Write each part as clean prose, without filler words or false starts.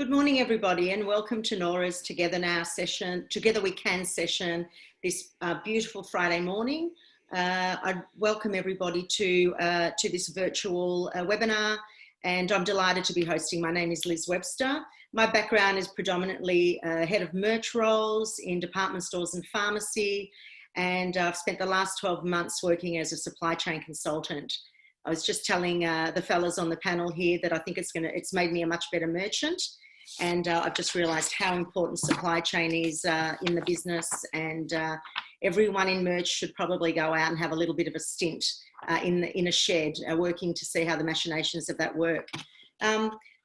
Good morning, everybody, and welcome to NORA's Together Now session, Together We Can session, this beautiful Friday morning. I welcome everybody to this virtual webinar, and I'm delighted to be hosting. My name is Liz Webster. My background is predominantly head of merch roles in department stores and pharmacy, and I've spent the last 12 months working as a supply chain consultant. I was just telling the fellas on the panel here that I think it's made me a much better merchant. And I've just realised how important supply chain is in the business, and everyone in merch should probably go out and have a little bit of a stint in a shed, working to see how the machinations of that work.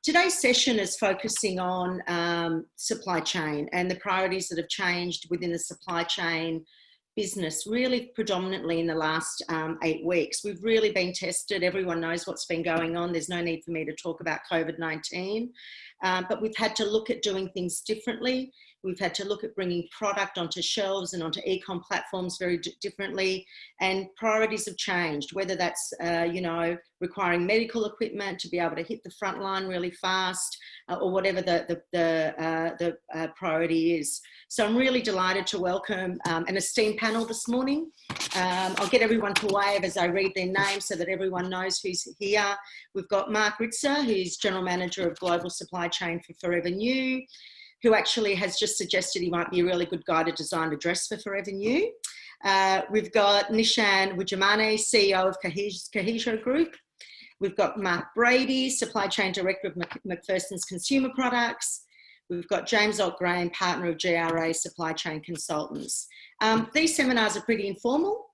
Today's session is focusing on supply chain and the priorities that have changed within the supply chain business, really predominantly in the last 8 weeks. We've really been tested. Everyone knows what's been going on. There's no need for me to talk about COVID-19, but we've had to look at doing things differently. We've had to look at bringing product onto shelves and onto e-com platforms very differently, and priorities have changed, whether that's, requiring medical equipment to be able to hit the front line really fast, or whatever the priority is. So I'm really delighted to welcome an esteemed panel this morning. I'll get everyone to wave as I read their names so that everyone knows who's here. We've got Mark Rizza, who's General Manager of Global Supply Chain for Forever New, who actually has just suggested he might be a really good guy to design a dress for Forever New. We've got Nishan Wijemanne, CEO of Cohesio Group. We've got Mark Brady, Supply Chain Director of McPherson's Consumer Products. We've got James Allt-Graham, Partner of GRA Supply Chain Consultants. These seminars are pretty informal,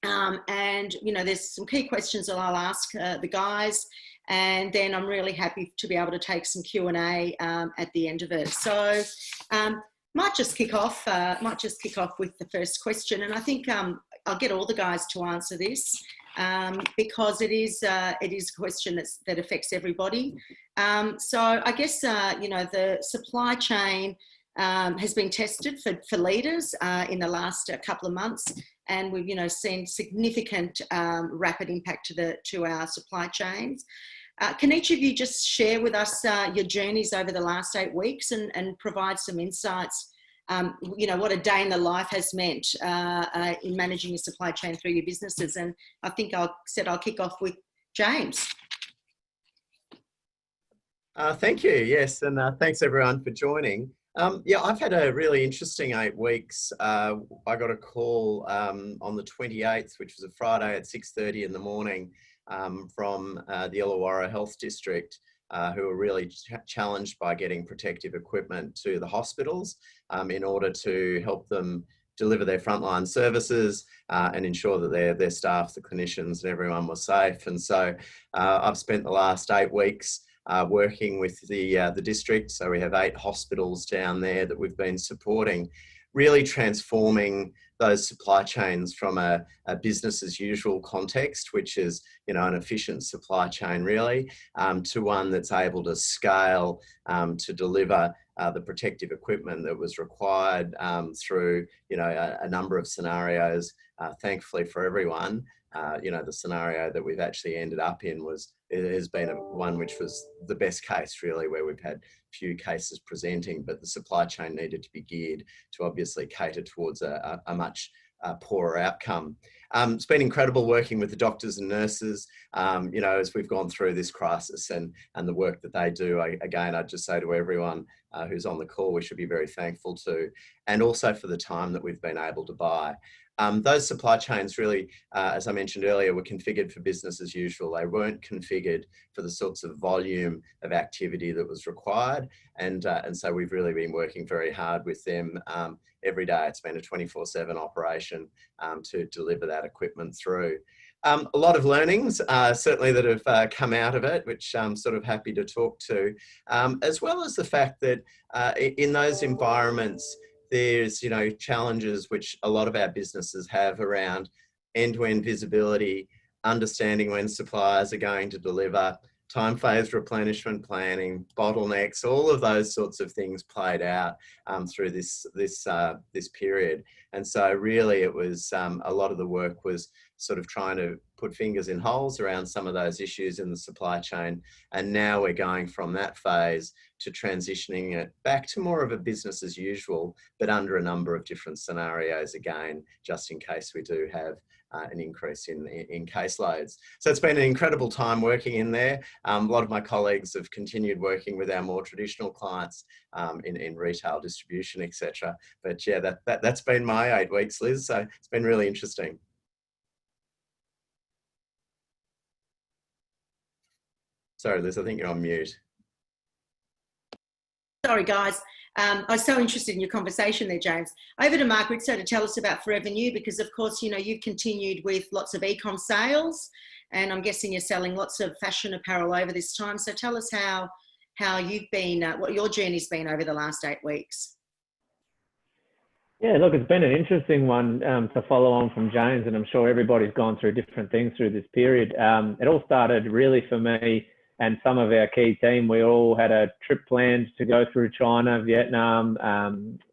and there's some key questions that I'll ask the guys, and then I'm really happy to be able to take some Q&A at the end of it. So might just kick off with the first question, and I think I'll get all the guys to answer this because it is a question that affects everybody. So I guess the supply chain has been tested for leaders in the last couple of months, and we've seen significant rapid impact to our supply chains. Can each of you just share with us your journeys over the last 8 weeks and provide some insights, what a day in the life has meant in managing your supply chain through your businesses? And I think I'll kick off with James. Thank you. Yes, and thanks everyone for joining. I've had a really interesting 8 weeks. I got a call on the 28th, which was a Friday at 6:30 in the morning from the Illawarra Health District, who were really challenged by getting protective equipment to the hospitals in order to help them deliver their frontline services and ensure that their staff, the clinicians and everyone was safe. And so I've spent the last 8 weeks working with the district. So we have 8 hospitals down there that we've been supporting, really transforming those supply chains from a business as usual context, which is an efficient supply chain really, to one that's able to scale to deliver the protective equipment that was required through a number of scenarios. Thankfully for everyone, the scenario that we've actually ended up in has been one which was the best case really, where we've had few cases presenting, but the supply chain needed to be geared to obviously cater towards a much poorer outcome. It's been incredible working with the doctors and nurses, as we've gone through this crisis and the work that they do. Again, I'd just say to everyone who's on the call, we should be very thankful to, and also for the time that we've been able to buy. Those supply chains really, as I mentioned earlier, were configured for business as usual. They weren't configured for the sorts of volume of activity that was required. And so we've really been working very hard with them every day. It's been a 24/7 operation to deliver that equipment through. A lot of learnings, certainly, that have come out of it, which I'm sort of happy to talk to, as well as the fact that in those environments, there's, challenges which a lot of our businesses have around end-to-end visibility, understanding when suppliers are going to deliver, time-phased replenishment planning, bottlenecks, all of those sorts of things played out through this period. And so really it was, a lot of the work was sort of trying to put fingers in holes around some of those issues in the supply chain. And now we're going from that phase to transitioning it back to more of a business as usual, but under a number of different scenarios again, just in case we do have an increase in caseloads. So it's been an incredible time working in there. A lot of my colleagues have continued working with our more traditional clients in retail distribution, etc. But yeah, that's been my 8 weeks, Liz. So it's been really interesting. Sorry, Liz, I think you're on mute. Sorry, guys. I was so interested in your conversation there, James. Over to Mark Rizza to tell us about Forever New, because of course, you know, you've continued with lots of e-com sales, and I'm guessing you're selling lots of fashion apparel over this time. So tell us how you've been, what your journey's been over the last 8 weeks. Yeah, look, it's been an interesting one to follow on from James, and I'm sure everybody's gone through different things through this period. It all started really for me and some of our key team. We all had a trip planned to go through China, Vietnam,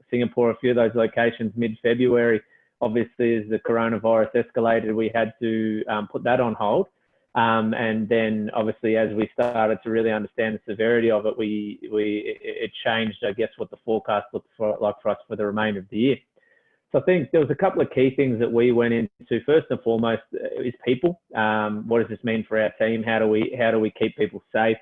Singapore, a few of those locations mid-February. Obviously, as the coronavirus escalated, we had to put that on hold. And then obviously, as we started to really understand the severity of it, it changed, I guess, what the forecast looked like for us for the remainder of the year. So I think there was a couple of key things that we went into. First and foremost is people. What does this mean for our team? How do we keep people safe?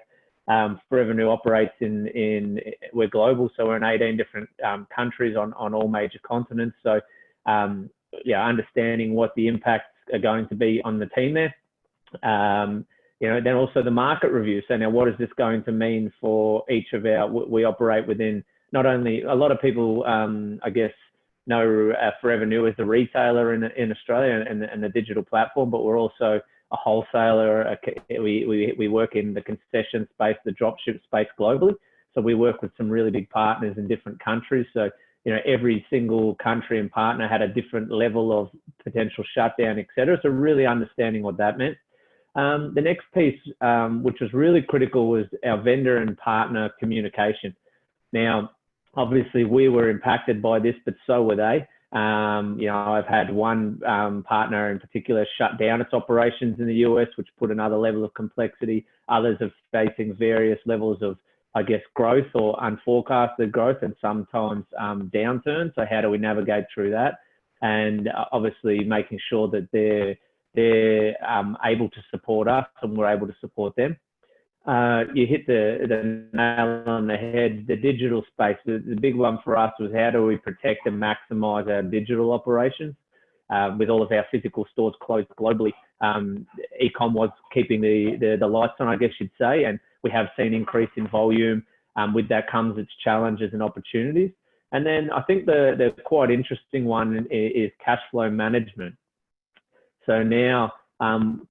Forever New operates we're global, so we're in 18 different countries on all major continents. So yeah, understanding what the impacts are going to be on the team there. You know, then also the market review. So now, what is this going to mean for each of we operate within, not only a lot of people, I guess, know Forever New as the retailer in Australia and the digital platform, but we're also a wholesaler. We work in the concession space, the dropship space globally. So we work with some really big partners in different countries. So, you know, every single country and partner had a different level of potential shutdown, et cetera. So really understanding what that meant. The next piece, which was really critical, was our vendor and partner communication. Now, obviously, we were impacted by this, but so were they. You know, I've had one partner in particular shut down its operations in the US, which put another level of complexity. Others are facing various levels of, I guess, growth or unforecasted growth, and sometimes downturns. So how do we navigate through that? And obviously making sure that they're able to support us and we're able to support them. You hit the nail on the head. The digital space, the big one for us was how do we protect and maximize our digital operations with all of our physical stores closed globally. E-com was keeping the lights on, I guess you'd say, and we have seen increase in volume. With that comes its challenges and opportunities. And then I think the quite interesting one is cash flow management. So now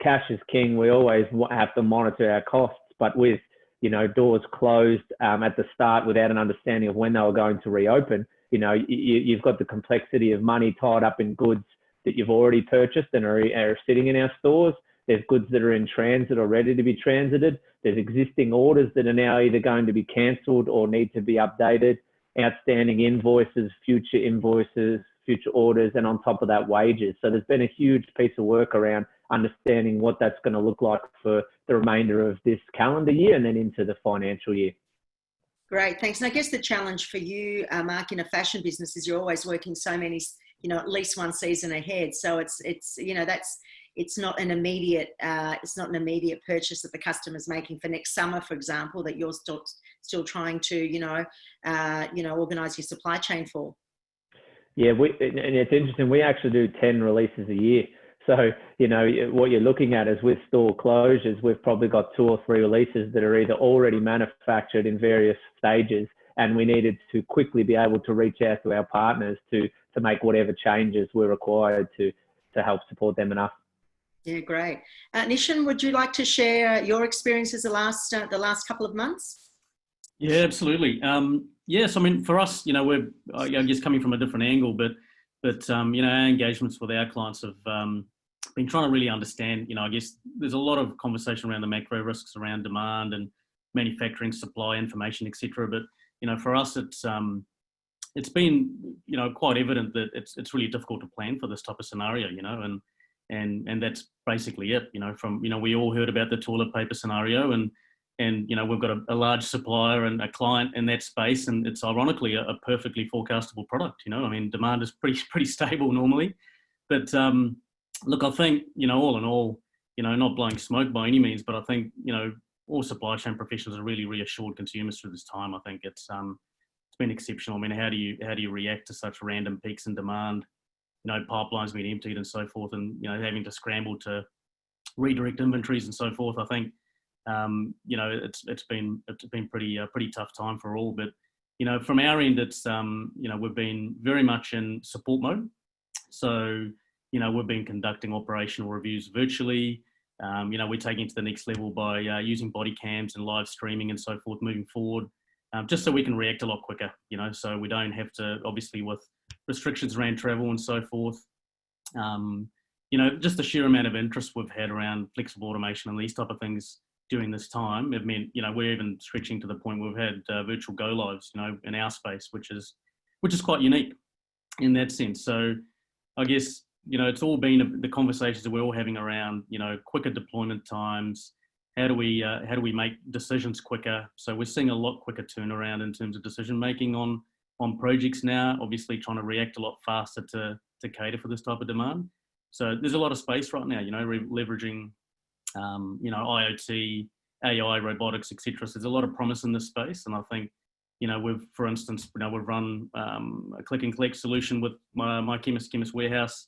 cash is king. We always have to monitor our costs, but with, you know, doors closed at the start without an understanding of when they were going to reopen, you know, you've got the complexity of money tied up in goods that you've already purchased and are sitting in our stores. There's goods that are in transit or ready to be transited. There's existing orders that are now either going to be cancelled or need to be updated, outstanding invoices, future orders, and on top of that, wages. So there's been a huge piece of work around understanding what that's going to look like for the remainder of this calendar year and then into the financial year. Great, thanks. And I guess the challenge for you, Mark, in a fashion business is you're always working so many, you know, at least one season ahead. So it's you know, it's not an immediate purchase that the customer's making for next summer, for example, that you're still trying to, you know, organise your supply chain for. Yeah, and it's interesting. We actually do 10 releases a year. So, you know, what you're looking at is with store closures, we've probably got 2 or 3 releases that are either already manufactured in various stages, and we needed to quickly be able to reach out to our partners to make whatever changes we're required to help support them enough. Yeah, great. Nishan, would you like to share your experiences the last couple of months? Yeah, absolutely. Yes, I mean, for us, you know, we're, I guess, coming from a different angle, but you know, our engagements with our clients have been trying to really understand, you know, I guess there's a lot of conversation around the macro risks around demand and manufacturing, supply, information, etc. But, you know, for us, it's been, you know, quite evident that it's really difficult to plan for this type of scenario, you know, and and that's basically it. From we all heard about the toilet paper scenario, and we've got a large supplier and a client in that space, and it's ironically a perfectly forecastable product. I mean, demand is pretty stable normally, but look, I think all in all, not blowing smoke by any means, but I think all supply chain professionals have really reassured consumers through this time. I think it's been exceptional. I mean, how do you react to such random peaks in demand? Pipelines being emptied and so forth, and having to scramble to redirect inventories and so forth. I think it's been pretty tough time for all. But from our end, it's we've been very much in support mode. So we've been conducting operational reviews virtually. We're taking it to the next level by using body cams and live streaming and so forth moving forward, just so we can react a lot quicker. So we don't have to, obviously, with restrictions around travel and so forth. Just the sheer amount of interest we've had around flexible automation and these type of things during this time, it meant we're even stretching to the point where we've had virtual go lives, in our space, which is quite unique in that sense. So I guess it's all been the conversations that we're all having around quicker deployment times. How do we make decisions quicker? So we're seeing a lot quicker turnaround in terms of decision making on projects now. Obviously, trying to react a lot faster to cater for this type of demand. So there's a lot of space right now. Leveraging IoT, AI, robotics, etc. So there's a lot of promise in this space, and I think for instance, we've run a click and collect solution with my Chemist Warehouse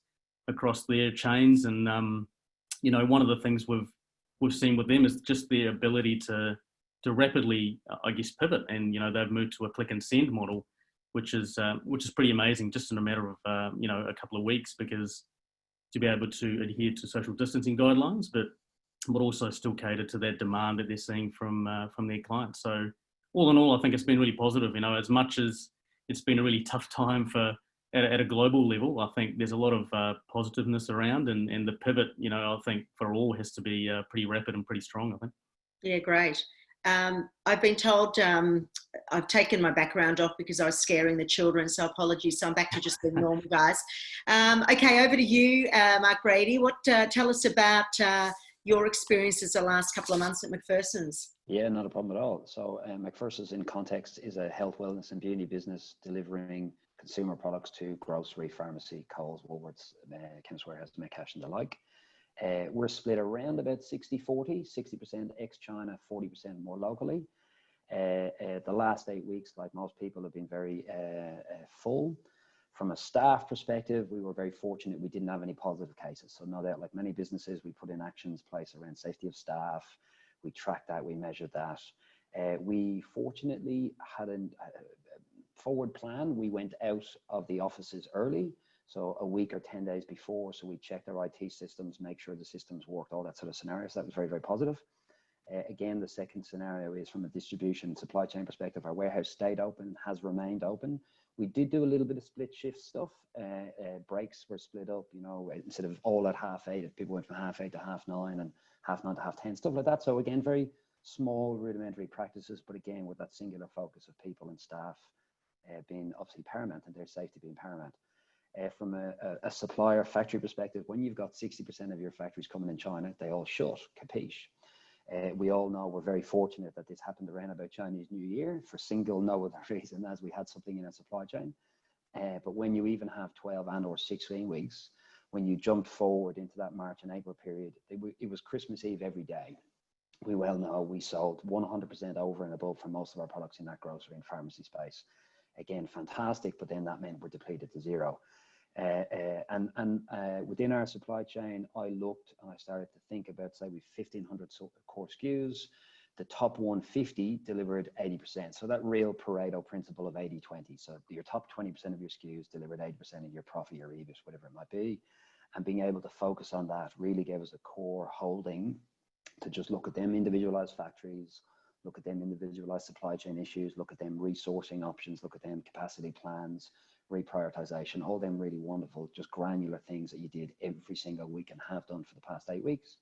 across their chains, and one of the things we've seen with them is just their ability to rapidly, I guess, pivot, and they've moved to a click and send model, which is pretty amazing, just in a matter of a couple of weeks, because to be able to adhere to social distancing guidelines, but also still cater to that demand that they're seeing from their clients. So all in all, I think it's been really positive. As much as it's been a really tough time at a global level, I think there's a lot of positiveness around, and the pivot, I think for all has to be pretty rapid and pretty strong, I think. Yeah, great. I've been told I've taken my background off because I was scaring the children, so apologies. So I'm back to just being normal, guys. Okay, over to you, Mark Brady. Tell us about your experiences the last couple of months at McPherson's. Yeah, not a problem at all. So McPherson's, in context, is a health, wellness and beauty business delivering consumer products to grocery, pharmacy, Coles, Woolworths, Chemist Warehouse, Metcash and the like. We're split around about 60-40, 60% ex-China, 40% more locally. The last 8 weeks, like most people, have been very full. From a staff perspective, we were very fortunate we didn't have any positive cases. So no doubt, like many businesses, we put in actions place around safety of staff. We tracked that, we measured that. We fortunately had a forward plan. We went out of the offices early, so a week or 10 days before. So we checked our IT systems, make sure the systems worked, all that sort of scenario. So that was very, very positive. Again, the second scenario is from a distribution supply chain perspective. Our warehouse stayed open, has remained open. We did do a little bit of split shift stuff. Breaks were split up, instead of all at 8:30, people went from 8:30 to 9:30 and 9:30 to 10:30, stuff like that. So again, very small rudimentary practices, but again, with that singular focus of people and staff being obviously paramount and their safety being paramount. From a supplier factory perspective, when you've got 60% of your factories coming in China, they all shut, capiche. We all know we're very fortunate that this happened around about Chinese New Year for no other reason, as we had something in our supply chain. But when you even have 12 and or 16 weeks, when you jumped forward into that March and April period, it was Christmas Eve every day. We well know we sold 100% over and above for most of our products in that grocery and pharmacy space. Again, fantastic, but then that meant we're depleted to zero. Within our supply chain, I looked and I started to think about, say, we've 1,500 core SKUs. The top 150 delivered 80%. So that real Pareto principle of 80-20. So your top 20% of your SKUs delivered 80% of your profit, your EBIT, whatever it might be. And being able to focus on that really gave us a core holding to just look at them individualized factories, look at them individualized supply chain issues, look at them resourcing options, look at them capacity plans, reprioritization, all them really wonderful, just granular things that you did every single week and have done for the past 8 weeks.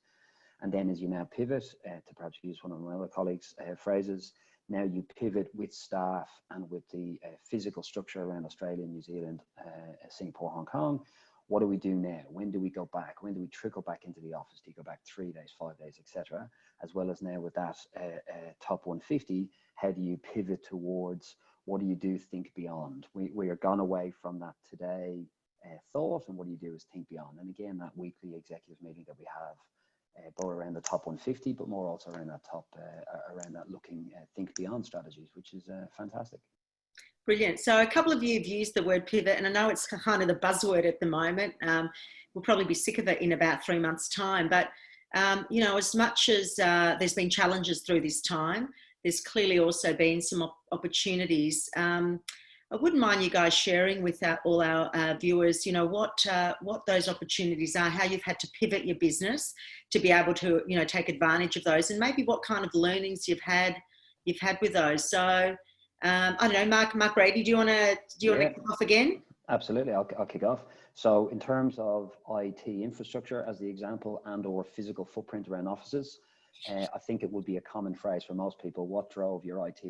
And then as you now pivot, to perhaps use one of my other colleagues' phrases, now you pivot with staff and with the physical structure around Australia, New Zealand, Singapore, Hong Kong, what do we do now? When do we go back? When do we trickle back into the office? Do you go back 3 days, 5 days, etc.? As well as now with that top 150, how do you pivot towards what do you do, think beyond? We are gone away from that today thought, and what do you do is think beyond. And again, that weekly executive meeting that we have, both around the top 150, but more also around that around that looking think beyond strategies, which is fantastic. Brilliant. So a couple of you have used the word pivot, and I know it's kind of the buzzword at the moment. We'll probably be sick of it in about 3 months' time. But, you know, as much as there's been challenges through this time, there's clearly also been some opportunities. I wouldn't mind you guys sharing with all our viewers, you know, what those opportunities are, how you've had to pivot your business to be able to, you know, take advantage of those, and maybe what kind of learnings you've had with those. So, I don't know, Mark Brady, do you want to kick off again? Absolutely, I'll kick off. So in terms of IT infrastructure as the example and/or physical footprint around offices, I think it would be a common phrase for most people. What drove your IT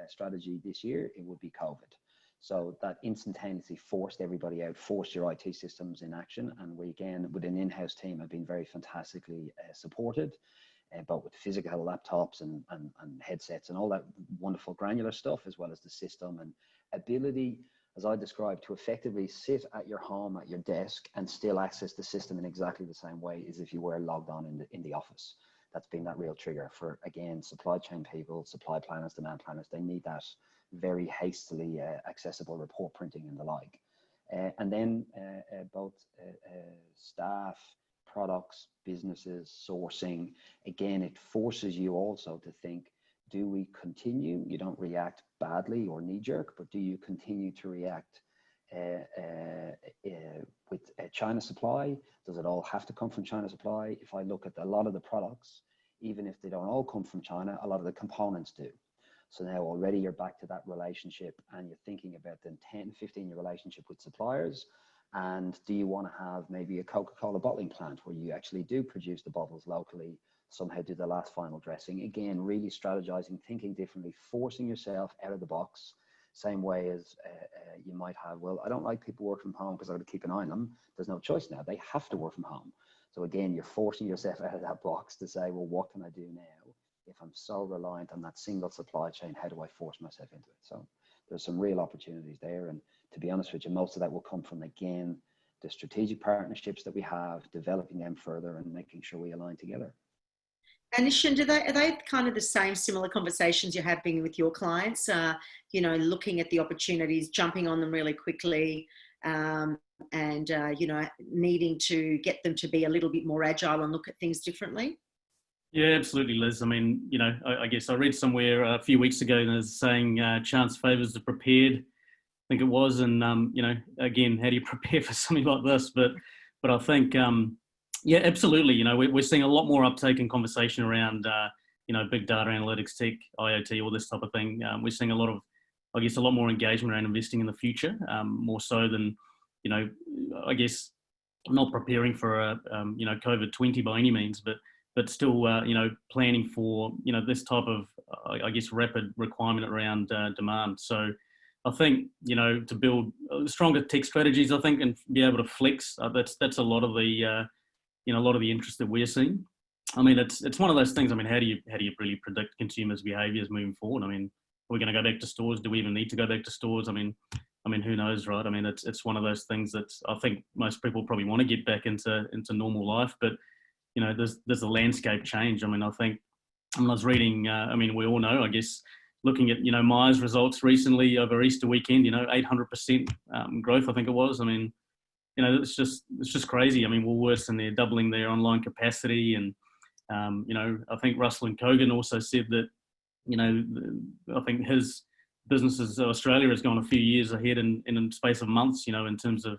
strategy this year? It would be COVID. So that instantaneously forced everybody out, forced your IT systems in action. And we, again, with an in-house team, have been very fantastically supported, both with physical laptops and headsets and all that wonderful granular stuff, as well as the system and ability, as I described, to effectively sit at your home, at your desk, and still access the system in exactly the same way as if you were logged on in the office. That's been that real trigger for, again, supply chain people, supply planners, demand planners. They need that very hastily accessible report printing and the like. And then both staff, products, businesses, sourcing, again, it forces you also to think, do we continue? You don't react badly or knee-jerk, but do you continue to react with China supply? Does it all have to come from China supply? If I look at a lot of the products, even if they don't all come from China, a lot of the components do. So now already you're back to that relationship, and you're thinking about the 10, 15-year relationship with suppliers. And do you want to have maybe a Coca-Cola bottling plant where you actually do produce the bottles locally, somehow do the last final dressing? Again, really strategizing, thinking differently, forcing yourself out of the box. Same way as you might have, well, I don't like people work from home because I got to keep an eye on them. There's no choice now. They have to work from home. So again, you're forcing yourself out of that box to say, well, what can I do now? If I'm so reliant on that single supply chain, how do I force myself into it? So there's some real opportunities there. And to be honest with you, most of that will come from, again, the strategic partnerships that we have, developing them further and making sure we align together. And Nishan, are they kind of the same similar conversations you're having with your clients? You know, looking at the opportunities, jumping on them really quickly, and you know, needing to get them to be a little bit more agile and look at things differently? Yeah, absolutely, Liz. I mean, you know, I guess I read somewhere a few weeks ago and it's saying chance favours the prepared, I think it was. And, you know, again, how do you prepare for something like this? But I think, yeah, absolutely. You know, we're seeing a lot more uptake in conversation around, you know, big data analytics, tech, IoT, all this type of thing. We're seeing a lot of, I guess, a lot more engagement around investing in the future, more so than, you know, I guess, not preparing for a, you know, COVID-20 by any means, but still, you know, planning for, you know, this type of, I guess, rapid requirement around demand. So I think, you know, to build stronger tech strategies, I think, and be able to flex, that's a lot of the, you know, a lot of the interest that we're seeing. I mean, it's one of those things. I mean, how do you really predict consumers' behaviours moving forward? I mean, are we going to go back to stores? Do we even need to go back to stores? I mean, who knows, right? I mean, it's one of those things that I think most people probably want to get back into normal life, but you know, there's a landscape change. I mean, I think when I was reading, I mean, we all know, I guess, looking at, you know, Myers results recently over Easter weekend, you know, 800% growth, I think it was. I mean, you know, it's just crazy. I mean, Woolworths, and they're doubling their online capacity. And, you know, I think Russell and Kogan also said that, you know, I think his businesses, Australia has gone a few years ahead in a space of months, you know, in terms of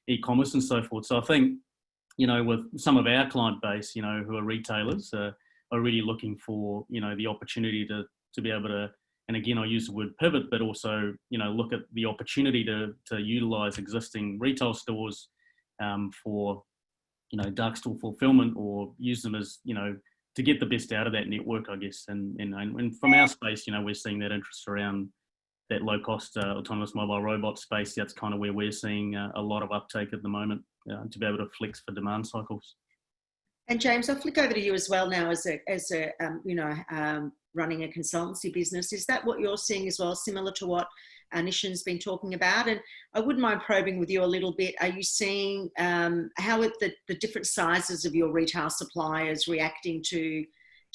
e-commerce and so forth. So I think, you know, with some of our client base, you know, who are retailers, are really looking for, you know, the opportunity to be able to, and again, I use the word pivot, but also, you know, look at the opportunity to utilize existing retail stores for, you know, dark store fulfillment, or use them as, you know, to get the best out of that network, I guess. And from our space, you know, we're seeing that interest around that low cost autonomous mobile robot space. That's kind of where we're seeing a lot of uptake at the moment. to be able to flex for demand cycles. And James, I'll flick over to you as well now as a running a consultancy business. Is that what you're seeing as well, similar to what Nishan's been talking about? And I wouldn't mind probing with you a little bit. Are you seeing how are the different sizes of your retail suppliers reacting to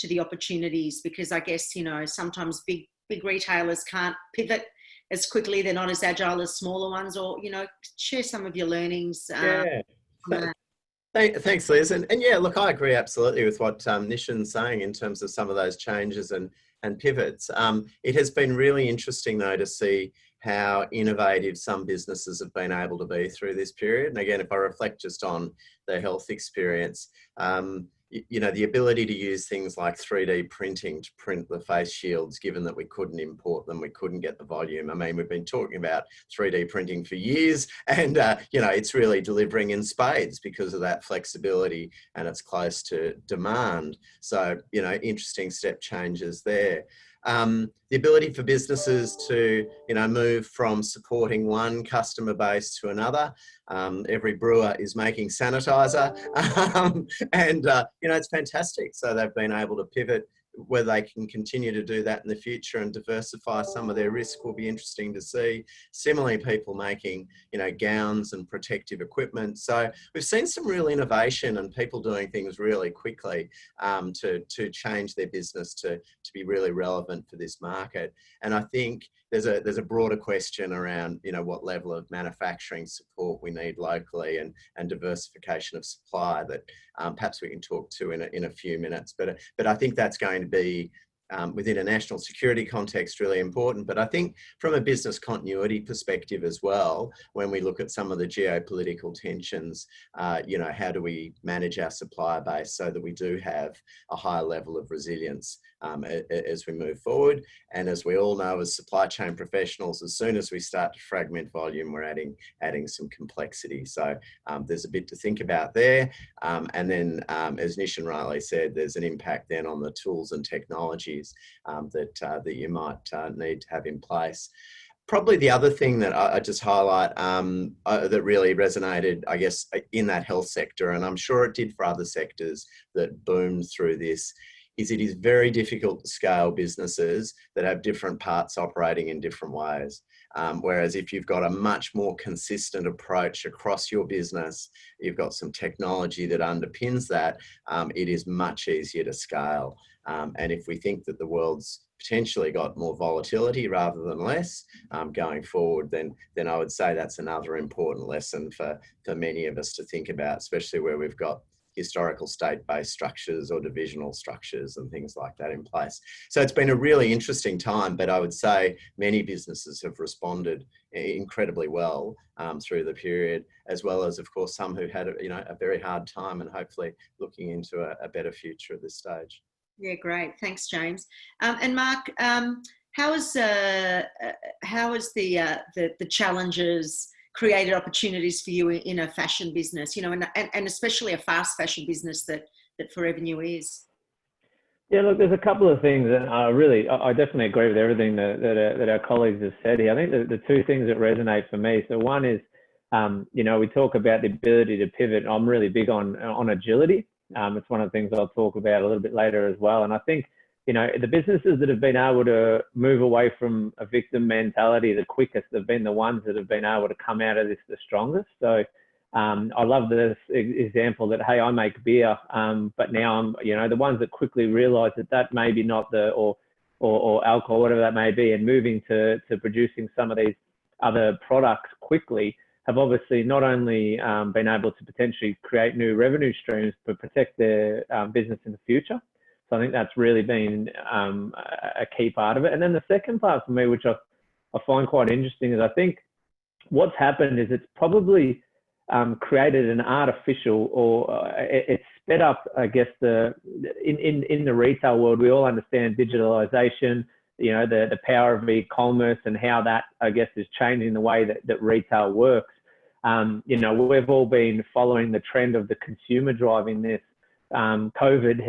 the opportunities? Because I guess, sometimes big retailers can't pivot as quickly. They're not as agile as smaller ones, or, share some of your learnings. Thanks, Liz. And yeah, look, I agree absolutely with what Nishan's saying in terms of some of those changes and pivots. It has been really interesting, though, to see how innovative some businesses have been able to be through this period. And again, if I reflect just on the health experience, the ability to use things like 3D printing to print the face shields, given that we couldn't import them, we couldn't get the volume. I mean, we've been talking about 3D printing for years, and it's really delivering in spades because of that flexibility, and it's close to demand. So, interesting step changes there. The ability for businesses to, move from supporting one customer base to another. Every brewer is making sanitizer, and it's fantastic. So they've been able to pivot. Whether they can continue to do that in the future and diversify some of their risk will be interesting to see. Similarly, people making, gowns and protective equipment. So we've seen some real innovation and people doing things really quickly to change their business to be really relevant for this market. And I think there's a broader question around, what level of manufacturing support we need locally and diversification of supply that perhaps we can talk to in a few minutes. But I think that's going to be within a national security context really important. But I think from a business continuity perspective as well, when we look at some of the geopolitical tensions, how do we manage our supplier base so that we do have a higher level of resilience as we move forward. And as we all know, as supply chain professionals, as soon as we start to fragment volume, we're adding some complexity. So there's a bit to think about there. And then, as Nishan rightly said, there's an impact then on the tools and technologies that you might need to have in place. Probably the other thing that I just highlight that really resonated, I guess, in that health sector, and I'm sure it did for other sectors that boomed through this, is it is very difficult to scale businesses that have different parts operating in different ways. Whereas if you've got a much more consistent approach across your business, you've got some technology that underpins that, it is much easier to scale. And if we think that the world's potentially got more volatility rather than less going forward, then I would say that's another important lesson for many of us to think about, especially where we've got historical state-based structures or divisional structures and things like that in place. So it's been a really interesting time, but I would say many businesses have responded incredibly well through the period, as well as, of course, some who had a very hard time and hopefully looking into a better future at this stage. Yeah, great. Thanks, James. And Mark, how has the challenges created opportunities for you in a fashion business, and especially a fast fashion business that Forever New is? Yeah, look, there's a couple of things, and I definitely agree with everything that our colleagues have said here. I think the two things that resonate for me. So one is, we talk about the ability to pivot. I'm really big on agility. It's one of the things I'll talk about a little bit later as well. And I think, the businesses that have been able to move away from a victim mentality the quickest have been the ones that have been able to come out of this the strongest. So I love this example that, hey, I make beer, but now I'm, the ones that quickly realize that maybe not or alcohol, whatever that may be, and moving to producing some of these other products quickly, have obviously not only been able to potentially create new revenue streams, but protect their business in the future. So I think that's really been a key part of it. And then the second part for me, which I find quite interesting, is I think what's happened is it's probably created an artificial, or it's sped up, I guess, in the retail world. We all understand digitalization, the power of e-commerce and how that, I guess, is changing the way that retail works. We've all been following the trend of the consumer driving this. COVID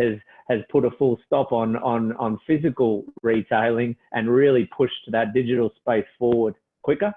has put a full stop on physical retailing and really pushed that digital space forward quicker.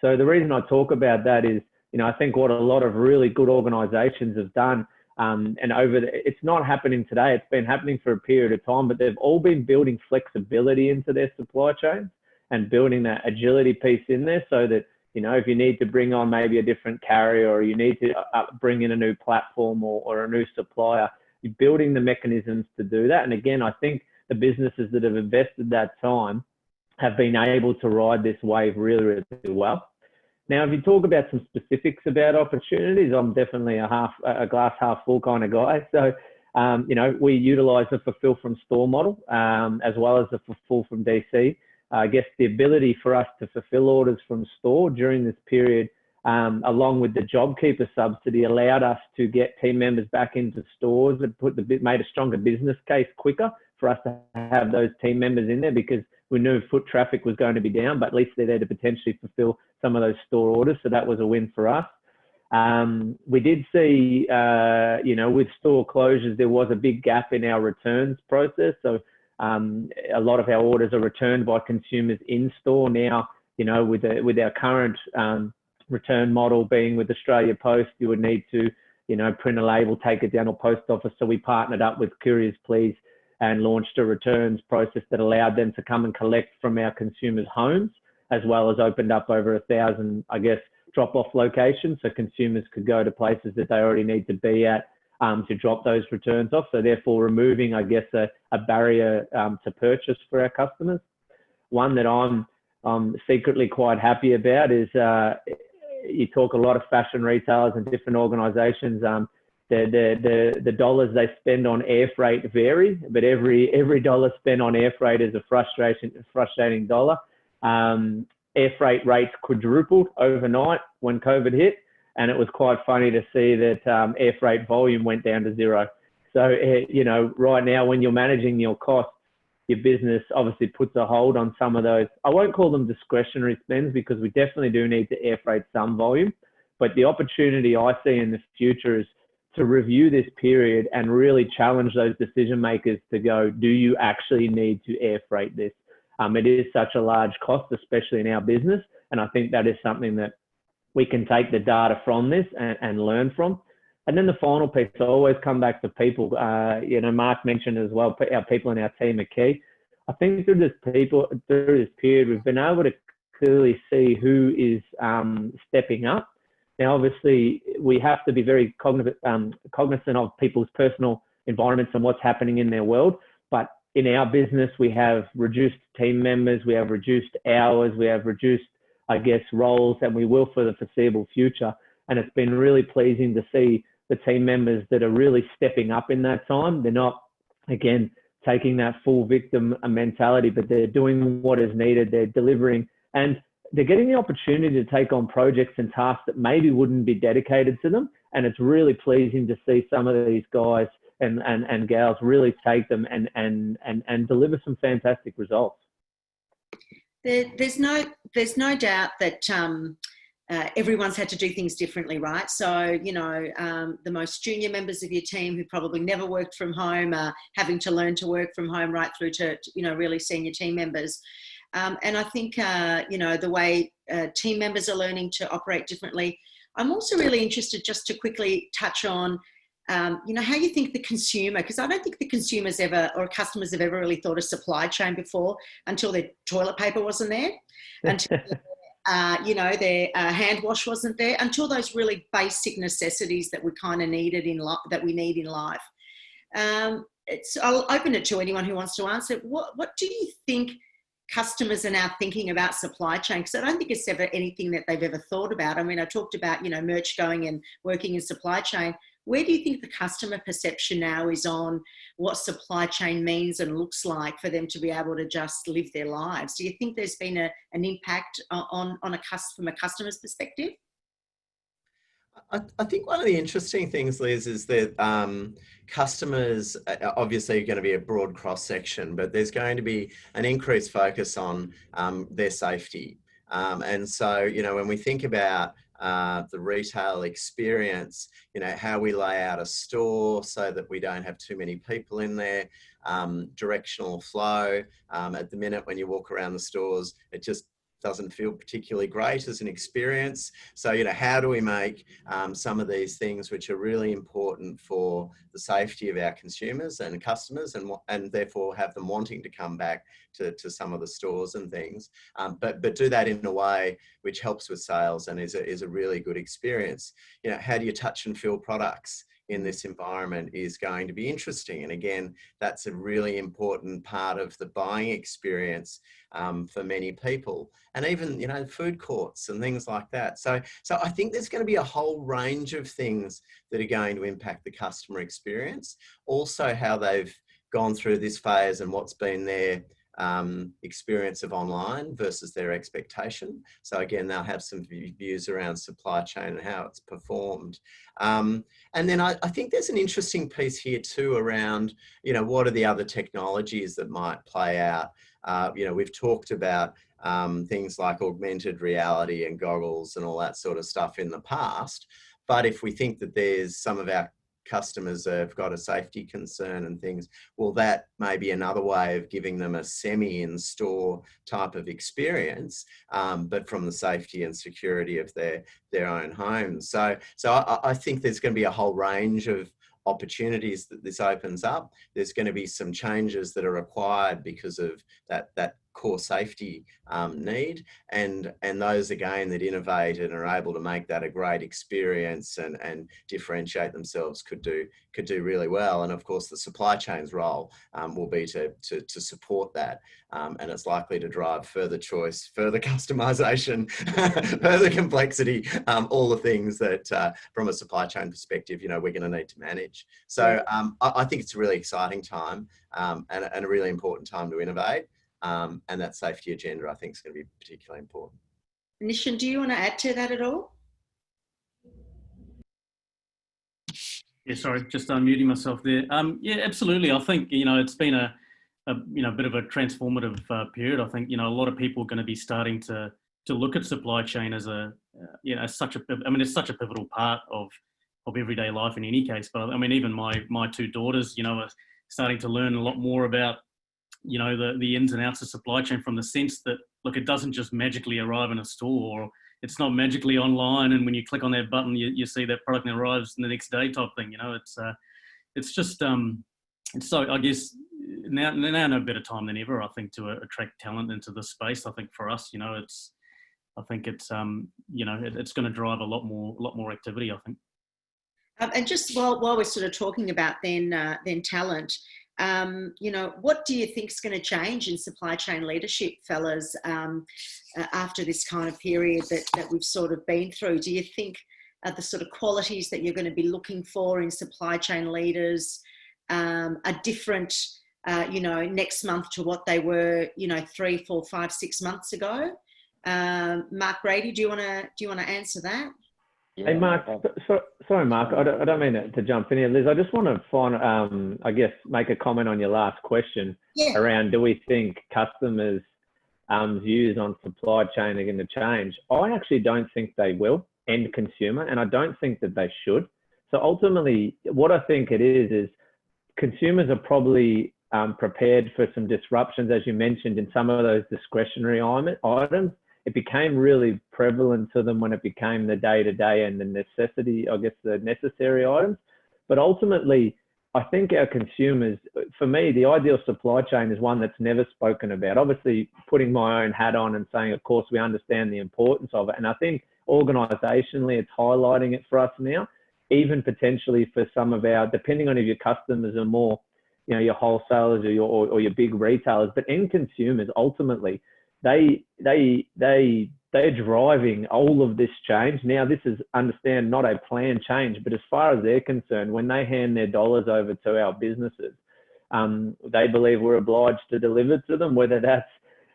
So the reason I talk about that is, I think what a lot of really good organizations have done, it's not happening today, it's been happening for a period of time, but they've all been building flexibility into their supply chains and building that agility piece in there so that, if you need to bring on maybe a different carrier, or you need to bring in a new platform or a new supplier, you're building the mechanisms to do that. And again, I think the businesses that have invested that time have been able to ride this wave really, really well. Now, if you talk about some specifics about opportunities, I'm definitely a glass half full kind of guy. So, we utilize the fulfill from store model, as well as the fulfill from DC. I guess the ability for us to fulfill orders from store during this period, along with the JobKeeper subsidy, allowed us to get team members back into stores and made a stronger business case quicker for us to have those team members in there, because we knew foot traffic was going to be down, but at least they're there to potentially fulfill some of those store orders. So that was a win for us. We did see, with store closures, there was a big gap in our returns process. So a lot of our orders are returned by consumers in store now. With our current return model being with Australia Post, you would need to, print a label, take it down to post office. So we partnered up with Couriers Please and launched a returns process that allowed them to come and collect from our consumers' homes, as well as opened up over 1,000, drop-off locations, so consumers could go to places that they already need to be at to drop those returns off. So therefore removing, a barrier to purchase for our customers. One that I'm secretly quite happy about is you talk a lot of fashion retailers and different organisations. The dollars they spend on air freight vary, but every dollar spent on air freight is a frustrating dollar. Air freight rates quadrupled overnight when COVID hit, and it was quite funny to see that air freight volume went down to zero. So, right now when you're managing your costs, your business obviously puts a hold on some of those. I won't call them discretionary spends, because we definitely do need to air freight some volume. But the opportunity I see in the future is to review this period and really challenge those decision makers to go, do you actually need to air freight this? It is such a large cost, especially in our business. And I think that is something that we can take the data from this and learn from. And then the final piece, I always come back to people. Mark mentioned as well, our people in our team are key. I think through this period, we've been able to clearly see who is stepping up. Now, obviously, we have to be very cognizant of people's personal environments and what's happening in their world. But in our business, we have reduced team members, we have reduced hours, we have reduced, roles, and we will for the foreseeable future. And it's been really pleasing to see the team members that are really stepping up in that time. They're not, again, taking that full victim mentality, but they're doing what is needed. They're delivering, and they're getting the opportunity to take on projects and tasks that maybe wouldn't be dedicated to them. And it's really pleasing to see some of these guys and gals really take them and deliver some fantastic results. There's no doubt that everyone's had to do things differently, right? So, the most junior members of your team who probably never worked from home are having to learn to work from home, right through to, really senior team members. And I think, the way team members are learning to operate differently. I'm also really interested just to quickly touch on, how you think the consumer, because I don't think the consumers ever, or customers have ever really thought of supply chain before until their toilet paper wasn't there, until their hand wash wasn't there, until those really basic necessities that we kind of needed that we need in life. I'll open it to anyone who wants to answer. What do you think customers are now thinking about supply chain? Because I don't think it's ever anything that they've ever thought about. I mean, I talked about, merch going and working in supply chain. Where do you think the customer perception now is on what supply chain means and looks like for them to be able to just live their lives? Do you think there's been an impact from a customer's perspective? I think one of the interesting things, Liz, is that customers obviously are going to be a broad cross-section, but there's going to be an increased focus on their safety. And so, when we think about the retail experience, how we lay out a store so that we don't have too many people in there, directional flow. At the minute when you walk around the stores, it just doesn't feel particularly great as an experience. So, you know, how do we make some of these things which are really important for the safety of our consumers and customers, and therefore have them wanting to come back to some of the stores and things, but do that in a way which helps with sales and is a really good experience. You know, how do you touch and feel products in this environment is going to be interesting. And again, that's a really important part of the buying experience for many people, and even, you know, food courts and things like that. So I think there's going to be a whole range of things that are going to impact the customer experience. Also, how they've gone through this phase and what's been their experience of online versus their expectation. So again, they'll have some views around supply chain and how it's performed. And then I think there's an interesting piece here too around, you know, what are the other technologies that might play out? You know, we've talked about things like augmented reality and goggles and all that sort of stuff in the past. But if we think that there's some of our customers have got a safety concern and things, well, that may be another way of giving them a semi-in-store type of experience, but from the safety and security of their own homes. So I think there's going to be a whole range of opportunities that this opens up. There's going to be some changes that are required because of that core safety need, and those again that innovate and are able to make that a great experience and differentiate themselves could do really well. And of course the supply chain's role will be to support that, and it's likely to drive further choice, further customization, further complexity, all the things that from a supply chain perspective, you know, we're going to need to manage. So I think it's a really exciting time, and a really important time to innovate. And that safety agenda, I think, is going to be particularly important. Nishan, do you want to add to that at all? Yeah, sorry, just unmuting myself there. Yeah, absolutely. I think, you know, it's been a you know, bit of a transformative period. I think, you know, a lot of people are going to be starting to look at supply chain as you know, it's such a pivotal part of everyday life in any case. But I mean, even my two daughters, you know, are starting to learn a lot more about, you know, the ins and outs of supply chain, from the sense that, look, it doesn't just magically arrive in a store, or it's not magically online and when you click on that button you see that product and it arrives the next day type thing. You know, it's just so I guess now no better time than ever, I think, to attract talent into this space. I think for us, you know, it's you know, it's going to drive a lot more activity, I think. And just while we're sort of talking about then talent, you know, what do you think is going to change in supply chain leadership, fellas, after this kind of period that we've sort of been through? Do you think the sort of qualities that you're going to be looking for in supply chain leaders are different, you know, next month to what they were, you know, 3, 4, 5, 6 months ago? Mark, Brady, do you want to answer that? Yeah, hey, Mark, sorry, Mark, I don't mean to jump in here. Liz, I just want to I guess, make a comment on your last question around, do we think customers' views on supply chain are going to change? I actually don't think they will, end consumer, and I don't think that they should. So ultimately, what I think it is consumers are probably prepared for some disruptions, as you mentioned, in some of those discretionary items. It became really prevalent to them when it became the day-to-day and the necessity, I guess, the necessary items. But ultimately, I think our consumers, for me, the ideal supply chain is one that's never spoken about. Obviously, putting my own hat on and saying, of course, we understand the importance of it. And I think organisationally, it's highlighting it for us now, even potentially for some of our, depending on if your customers are more, you know, your wholesalers or your big retailers, but end consumers, ultimately, they're driving all of this change. Now, this is, understand, not a planned change, but as far as they're concerned, when they hand their dollars over to our businesses, they believe we're obliged to deliver to them, whether that's,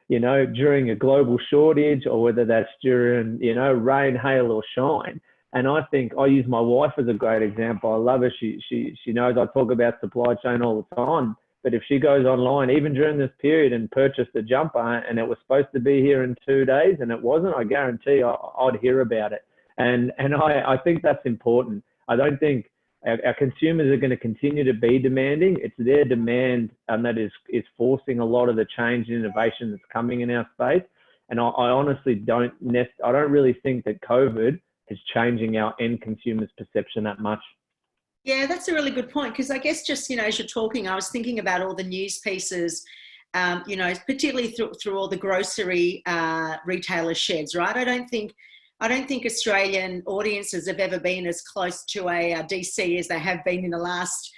you know, during a global shortage or whether that's during, you know, rain, hail or shine. And I think I use my wife as a great example. I love her. She knows I talk about supply chain all the time. But if she goes online, even during this period, and purchased a jumper and it was supposed to be here in 2 days and it wasn't, I guarantee I'd hear about it. And I think that's important. I don't think our consumers are going to continue to be demanding. It's their demand that is forcing a lot of the change and innovation that's coming in our space. And I honestly don't really think that COVID is changing our end consumers' perception that much. Yeah, that's a really good point, because I guess just, as you're talking, I was thinking about all the news pieces, particularly through all the grocery retailer sheds, right? I don't think Australian audiences have ever been as close to a DC as they have been in the last,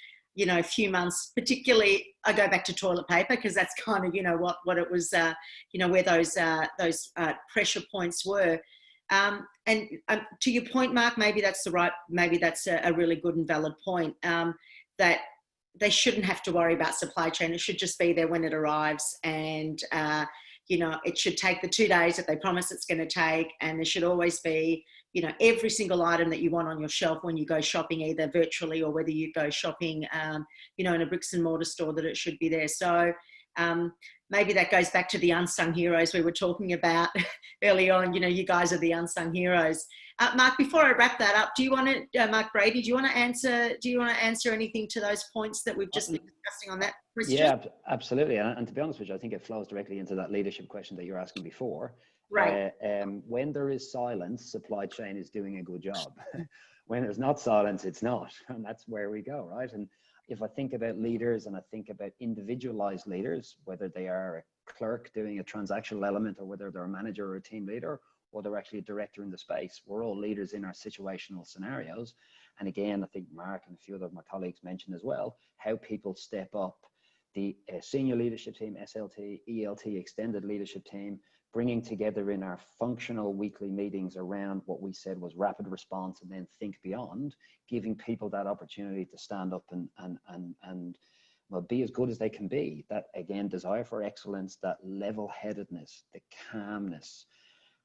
few months. Particularly, I go back to toilet paper, because that's kind of, what it was, where those pressure points were. And to your point, Mark, maybe that's a really good and valid point, that they shouldn't have to worry about supply chain. It should just be there when it arrives. And, it should take the 2 days that they promise it's going to take. And there should always be, every single item that you want on your shelf when you go shopping, either virtually or whether you go shopping, in a bricks and mortar store, that it should be there. So, maybe that goes back to the unsung heroes we were talking about early on. You guys are the unsung heroes. Mark, before I wrap that up, do you want to, Mark Brady, do you want to answer anything to those points that we've just been discussing on that question? Yeah, absolutely. And to be honest with you, I think it flows directly into that leadership question that you were asking before. Right. When there is silence, supply chain is doing a good job. When there's not silence, it's not. And that's where we go, right? And if I think about leaders and I think about individualized leaders, whether they are a clerk doing a transactional element, or whether they're a manager or a team leader, or they're actually a director in the space, we're all leaders in our situational scenarios. And again, I think Mark and a few other of my colleagues mentioned as well, how people step up the senior leadership team, SLT, ELT, extended leadership team, bringing together in our functional weekly meetings around what we said was rapid response and then think beyond, giving people that opportunity to stand up and well, be as good as they can be. That, again, desire for excellence, that level-headedness, the calmness.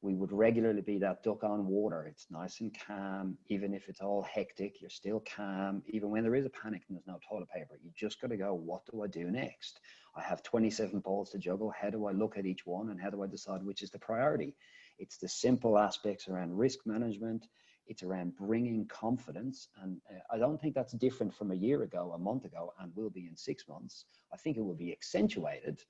We would regularly be that duck on water. It's nice and calm. Even if it's all hectic, you're still calm. Even when there is a panic and there's no toilet paper, you just got to go, what do I do next? I have 27 balls to juggle. How do I look at each one, and how do I decide which is the priority? It's the simple aspects around risk management. It's around bringing confidence. And I don't think that's different from a year ago, a month ago, and will be in 6 months. I think it will be accentuated.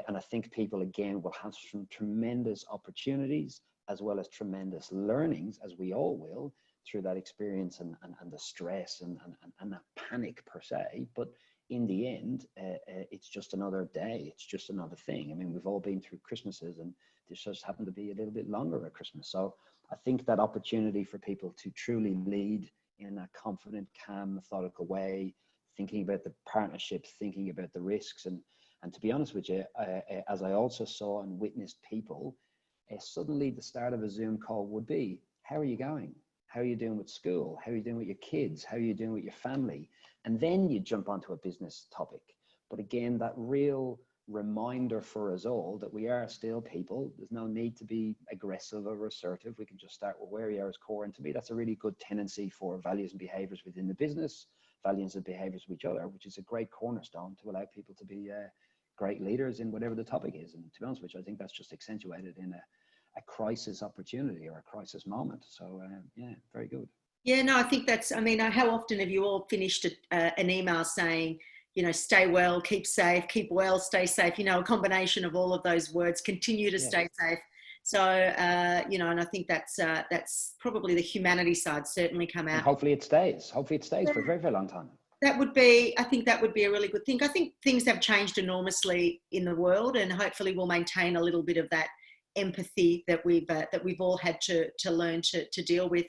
And I think people, again, will have some tremendous opportunities as well as tremendous learnings, as we all will, through that experience and the stress and that panic per se. But in the end, it's just another day. It's just another thing. I mean, we've all been through Christmases, and this just happened to be a little bit longer at Christmas. So I think that opportunity for people to truly lead in a confident, calm, methodical way, thinking about the partnership, thinking about the risks, and to be honest with you, as I also saw and witnessed people, suddenly the start of a Zoom call would be, how are you going? How are you doing with school? How are you doing with your kids? How are you doing with your family? And then you jump onto a business topic. But again, that real reminder for us all that we are still people. There's no need to be aggressive or assertive. We can just start with where we are as core. And to me, that's a really good tendency for values and behaviors within the business, values and behaviors with each other, which is a great cornerstone to allow people to be great leaders in whatever the topic is. And to be honest with you, I think that's just accentuated in a crisis opportunity or a crisis moment. So yeah, very good. Yeah, no, I think that's, how often have you all finished an email saying, stay well, keep safe, keep well, stay safe, a combination of all of those words, continue to stay safe. So, and I think that's probably the humanity side certainly come out. And hopefully it stays for a very, very long time. I think that would be a really good thing. I think things have changed enormously in the world, and hopefully we'll maintain a little bit of that empathy that we've all had to learn to deal with.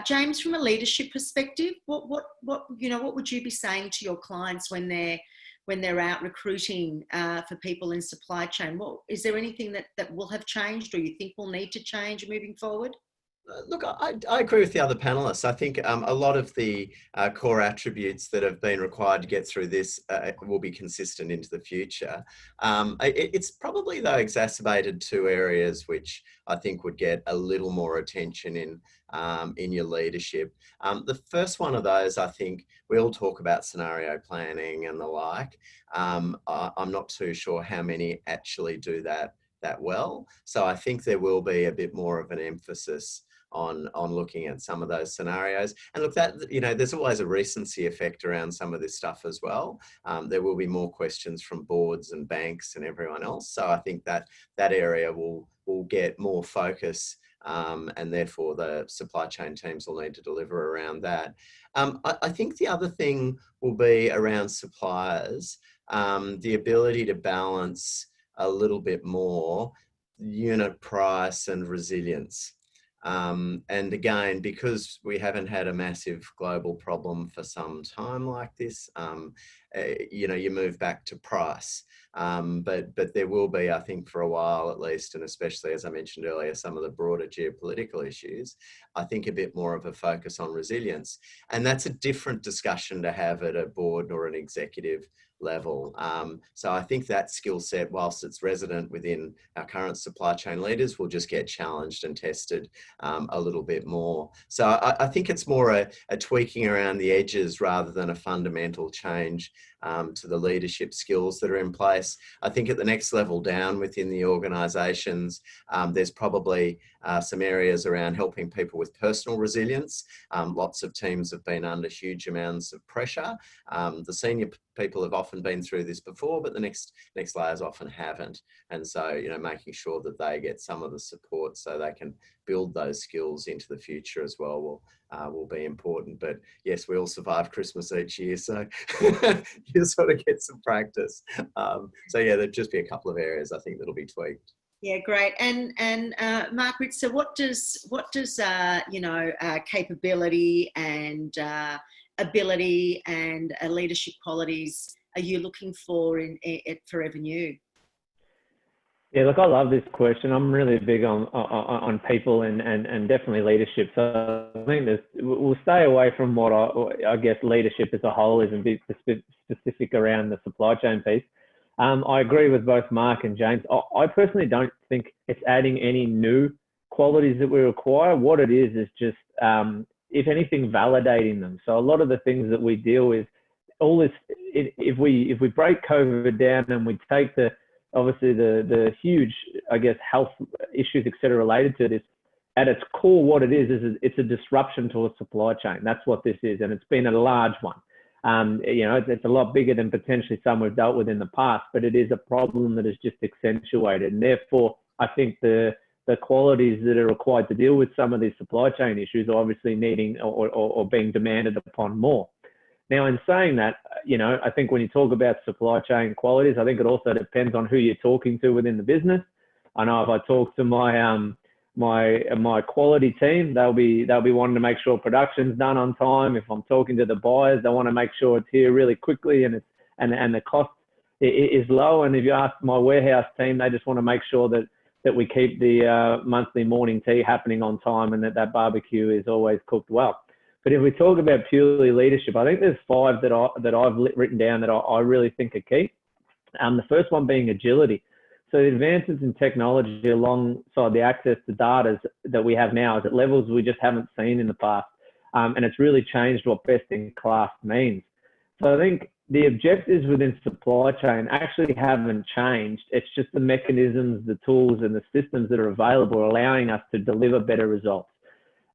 James, from a leadership perspective, what would you be saying to your clients when they're out recruiting for people in supply chain? Is there anything that will have changed, or you think will need to change moving forward? Look, I agree with the other panelists. I think a lot of the core attributes that have been required to get through this will be consistent into the future. It's probably, though, exacerbated two areas which I think would get a little more attention in your leadership. The first one of those, I think, we all talk about scenario planning and the like. I'm not too sure how many actually do that well. So I think there will be a bit more of an emphasis on looking at some of those scenarios. And look, that, you know, there's always a recency effect around some of this stuff as well. There will be more questions from boards and banks and everyone else. So I think that that area will get more focus, and therefore the supply chain teams will need to deliver around that. I think the other thing will be around suppliers, the ability to balance a little bit more unit price and resilience. And again, because we haven't had a massive global problem for some time like this, you know, you move back to price. But there will be, I think, for a while at least, and especially as I mentioned earlier, some of the broader geopolitical issues, I think a bit more of a focus on resilience. And that's a different discussion to have at a board or an executive level. So I think that skill set, whilst it's resident within our current supply chain leaders, will just get challenged and tested a little bit more. So I think it's more a tweaking around the edges rather than a fundamental change to the leadership skills that are in place. I think at the next level down within the organisations, there's probably some areas around helping people with personal resilience. Lots of teams have been under huge amounts of pressure. The senior people have often been through this before, but the next layers often haven't. And so, you know, making sure that they get some of the support so they can build those skills into the future as well will be important. But yes, we all survive Christmas each year, so you sort of get some practice. So yeah, there'd just be a couple of areas I think that'll be tweaked. Yeah, great. And Mark Rizza, what does you know, capability and ability and leadership qualities are you looking for in Forever New? Yeah, look, I love this question. I'm really big on people and definitely leadership. So I think we'll stay away from what I guess leadership as a whole is and be specific around the supply chain piece. I agree with both Mark and James. I personally don't think it's adding any new qualities that we require. What it is just, if anything, validating them. So a lot of the things that we deal with, all this, if we break COVID down and we take obviously the huge, I guess, health issues, et cetera, related to this, at its core, what it is it's a disruption to a supply chain. That's what this is. And it's been a large one. You know, it's a lot bigger than potentially some we've dealt with in the past, but it is a problem that is just accentuated. And therefore, I think the qualities that are required to deal with some of these supply chain issues are obviously needing or being demanded upon more. Now, in saying that, you know, I think when you talk about supply chain qualities, I think it also depends on who you're talking to within the business. I know if I talk to my my quality team, they'll be wanting to make sure production's done on time. If I'm talking to the buyers, they want to make sure it's here really quickly and the cost is low. And if you ask my warehouse team, they just want to make sure that we keep the monthly morning tea happening on time and that barbecue is always cooked well. But if we talk about purely leadership, I think there's 5 that I've written down that I really think are key. The first one being agility. So the advances in technology alongside the access to data that we have now is at levels we just haven't seen in the past. And it's really changed what best in class means. So I think the objectives within supply chain actually haven't changed. It's just the mechanisms, the tools and the systems that are available are allowing us to deliver better results.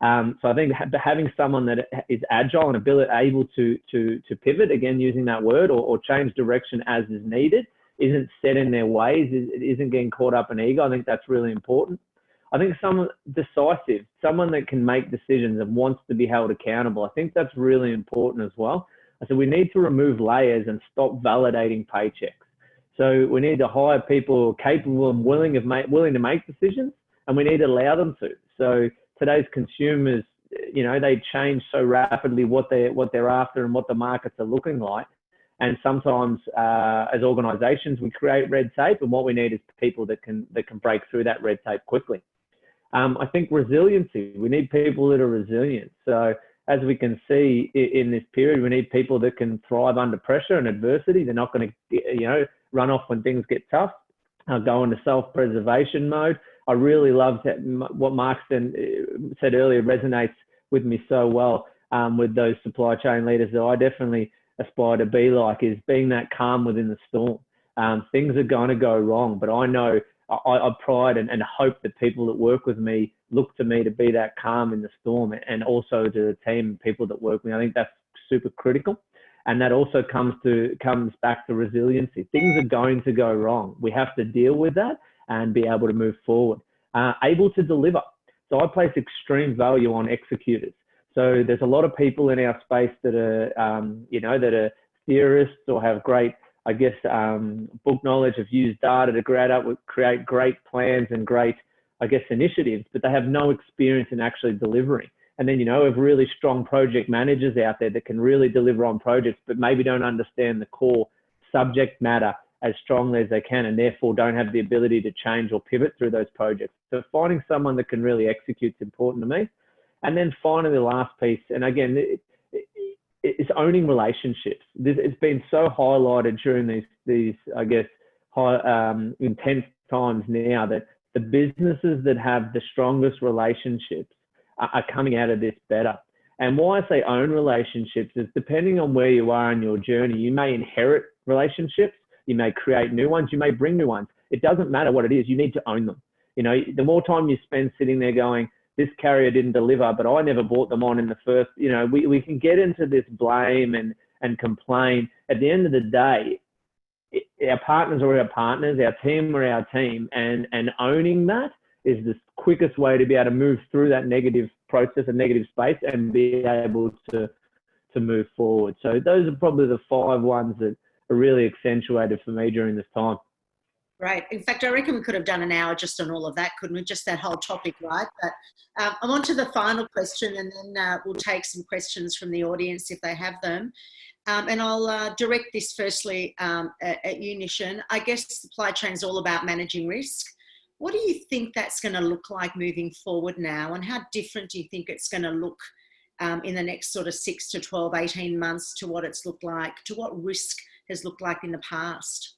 So I think having someone that is agile and able to pivot, again, using that word, or change direction as is needed, isn't set in their ways, it isn't getting caught up in ego. I think that's really important. I think someone decisive, someone that can make decisions and wants to be held accountable. I think that's really important as well. So we need to remove layers and stop validating paychecks. So we need to hire people capable and willing to make decisions, and we need to allow them to. So today's consumers, you know, they change so rapidly what they're after and what the markets are looking like. And sometimes as organizations, we create red tape, and what we need is people that can break through that red tape quickly. I think resiliency, we need people that are resilient. So as we can see in this period, we need people that can thrive under pressure and adversity. They're not going to, you know, run off when things get tough, go into self-preservation mode. I really loved what Mark said earlier, resonates with me so well with those supply chain leaders that I definitely aspire to be like, is being that calm within the storm. Things are going to go wrong, but I know I pride and hope that people that work with me look to me to be that calm in the storm, and also to the team and people that work with me. I think that's super critical. And that also comes back to resiliency. Things are going to go wrong. We have to deal with that and be able to move forward. Able to deliver. So I place extreme value on executors. So there's a lot of people in our space that are, that are theorists or have great, book knowledge, have used data to create great plans and great, initiatives, but they have no experience in actually delivering. And then, have really strong project managers out there that can really deliver on projects, but maybe don't understand the core subject matter as strongly as they can, and therefore don't have the ability to change or pivot through those projects. So finding someone that can really execute is important to me. And then finally, the last piece, and again, it's owning relationships. It's been so highlighted during these intense times now, that the businesses that have the strongest relationships are coming out of this better. And why I say own relationships is, depending on where you are in your journey, you may inherit relationships, you may create new ones, you may bring new ones. It doesn't matter what it is, you need to own them. The more time you spend sitting there going, this carrier didn't deliver, but I never brought them on in the first, we can get into this blame and complain. At the end of the day, our partners are our partners, our team are our team, and owning that is the quickest way to be able to move through that negative process, a negative space, and be able to move forward. So those are probably the 5 ones that are really accentuated for me during this time. Right. In fact, I reckon we could have done an hour just on all of that, couldn't we? Just that whole topic, right? But I'm on to the final question, and then we'll take some questions from the audience if they have them. And I'll direct this firstly at you, Nishan. I guess supply chain is all about managing risk. What do you think that's going to look like moving forward now? And how different do you think it's going to look in the next sort of 6 to 12, 18 months to what it's looked like, to what risk has looked like in the past?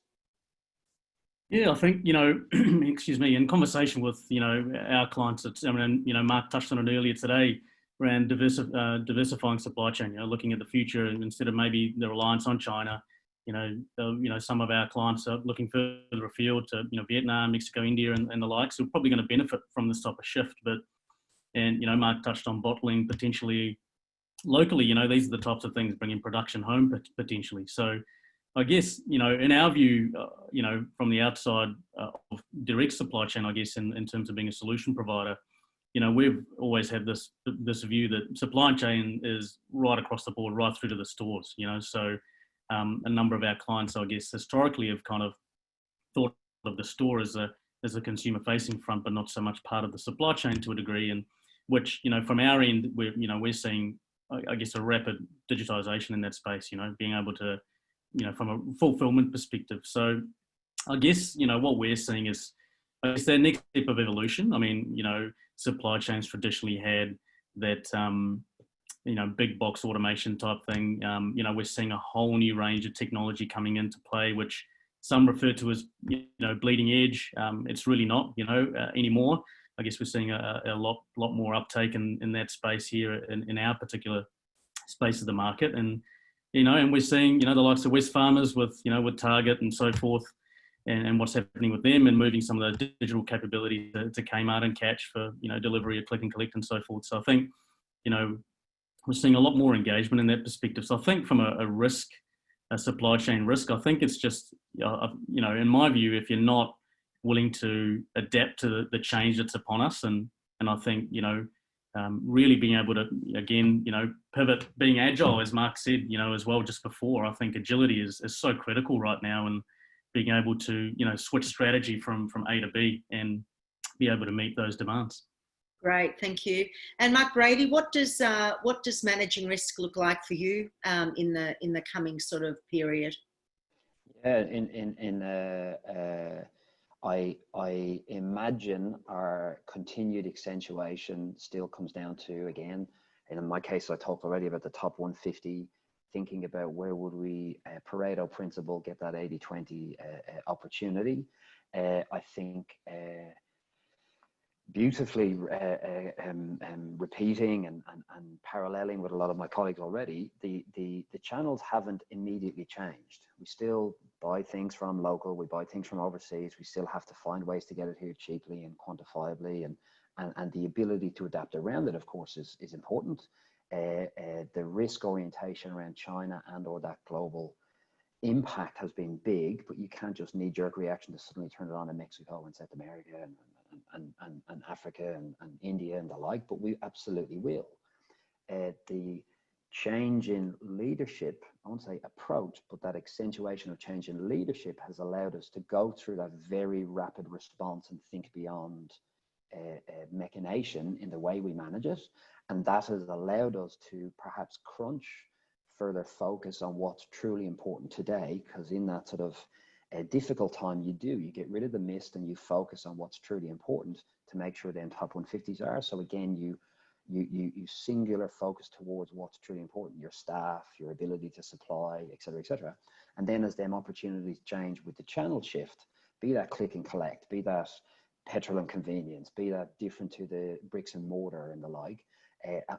Yeah, I think, excuse me, in conversation with, our clients, Mark touched on it earlier today, around diversifying supply chain, looking at the future, and instead of maybe the reliance on China, some of our clients are looking further afield to, Vietnam, Mexico, India, and the likes, who are probably going to benefit from this type of shift. And Mark touched on bottling potentially locally, these are the types of things bringing production home potentially. So I guess, in our view, from the outside of direct supply chain, I guess, in terms of being a solution provider, we've always had this view that supply chain is right across the board, right through to the stores, so a number of our clients, I guess, historically have kind of thought of the store as a consumer facing front, but not so much part of the supply chain to a degree, and which, from our end, we're seeing, I guess, a rapid digitization in that space, being able to, from a fulfillment perspective. So I guess, what we're seeing is, I guess, that next step of evolution. I mean, supply chains traditionally had that, big box automation type thing. We're seeing a whole new range of technology coming into play, which some refer to as, bleeding edge. It's really not, anymore. I guess we're seeing a lot more uptake in that space here in our particular space of the market. And, and we're seeing, the likes of Wesfarmers with Target and so forth, and what's happening with them, and moving some of the digital capability to Kmart and Catch for, delivery of click and collect and so forth. So I think, we're seeing a lot more engagement in that perspective. So I think from a supply chain risk, I think it's just, in my view, if you're not willing to adapt to the change that's upon us, and I think, really being able to, again, pivot, being agile, as Mark said, as well just before, I think agility is so critical right now, and being able to, switch strategy from A to B and be able to meet those demands. Great, thank you. And Mark, Brady, what does managing risk look like for you in the coming sort of period? Yeah, I imagine our continued accentuation still comes down to, again, and in my case, I talked already about the top 150, thinking about where would we, Pareto principle, get that 80-20 opportunity. I think beautifully repeating and paralleling with a lot of my colleagues already, the channels haven't immediately changed. We still buy things from local, we buy things from overseas, we still have to find ways to get it here cheaply and quantifiably, and the ability to adapt around it, of course, is important. The risk orientation around China and or that global impact has been big, but you can't just knee-jerk reaction to suddenly turn it on in Mexico and South America and Africa and India and the like, but we absolutely will. The change in leadership, I won't say approach, but that accentuation of change in leadership has allowed us to go through that very rapid response and think beyond machination in the way we manage it. And that has allowed us to perhaps crunch further focus on what's truly important today, because in that sort of a difficult time you get rid of the mist and you focus on what's truly important to make sure them top 150s are. So again, you singular focus towards what's truly important, your staff, your ability to supply, et cetera, et cetera. And then as them opportunities change with the channel shift, be that click and collect, be that petrol and convenience, be that different to the bricks and mortar and the like,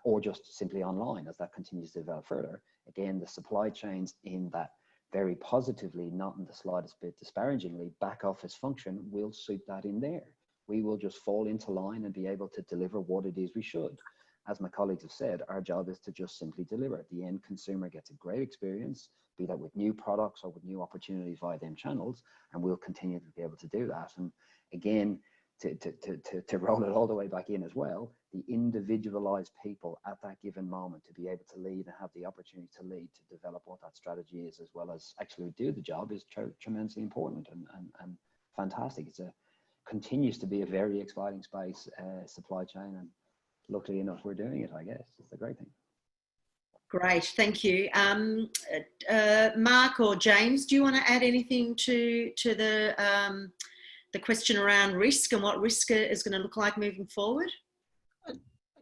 or just simply online as that continues to develop further. Again, the supply chains in that very positively, not in the slightest bit disparagingly, back office function will suit that in there. We will just fall into line and be able to deliver what it is we should. As my colleagues have said, our job is to just simply deliver. The end consumer gets a great experience, be that with new products or with new opportunities via them channels, and we'll continue to be able to do that. And again, to roll it all the way back in as well, the individualized people at that given moment to be able to lead and have the opportunity to lead, to develop what that strategy is, as well as actually do the job, is tremendously important and fantastic. Continues to be a very exciting space, supply chain, and luckily enough, we're doing it, I guess. It's a great thing. Great, thank you. Mark or James, do you want to add anything to the question around risk and what risk is going to look like moving forward?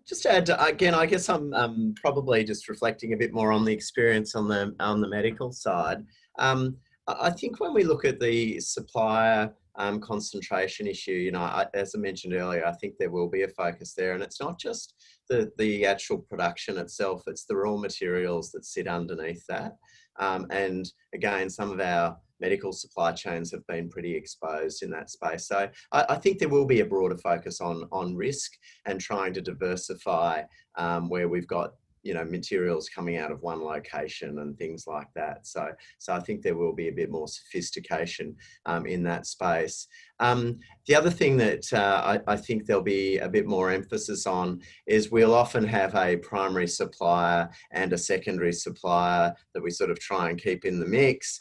Just to add, again, I guess I'm probably just reflecting a bit more on the experience on the medical side. I think when we look at the supplier concentration issue, as I mentioned earlier, I think there will be a focus there, and it's not just the actual production itself, it's the raw materials that sit underneath that. And again, some of our medical supply chains have been pretty exposed in that space. So I think there will be a broader focus on risk and trying to diversify where we've got materials coming out of one location and things like that. So I think there will be a bit more sophistication in that space. The other thing that I think there'll be a bit more emphasis on is we'll often have a primary supplier and a secondary supplier that we sort of try and keep in the mix.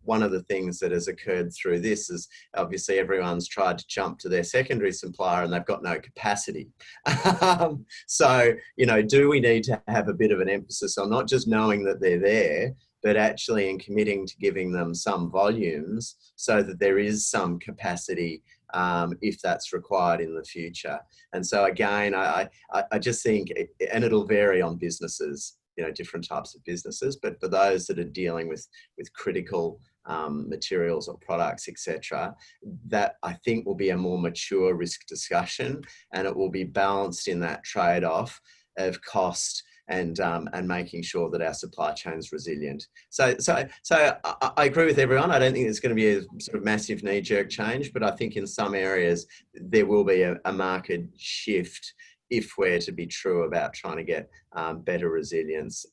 One of the things that has occurred through this is obviously everyone's tried to jump to their secondary supplier and they've got no capacity. So, do we need to have a bit of an emphasis on not just knowing that they're there, but actually in committing to giving them some volumes so that there is some capacity if that's required in the future. And so again, I just think, and it'll vary on businesses, different types of businesses, but for those that are dealing with critical materials or products, etc., that I think will be a more mature risk discussion, and it will be balanced in that trade-off of cost and making sure that our supply chain is resilient. So I agree with everyone. I don't think there's going to be a sort of massive knee-jerk change, but I think in some areas there will be a market shift if we're to be true about trying to get better resilience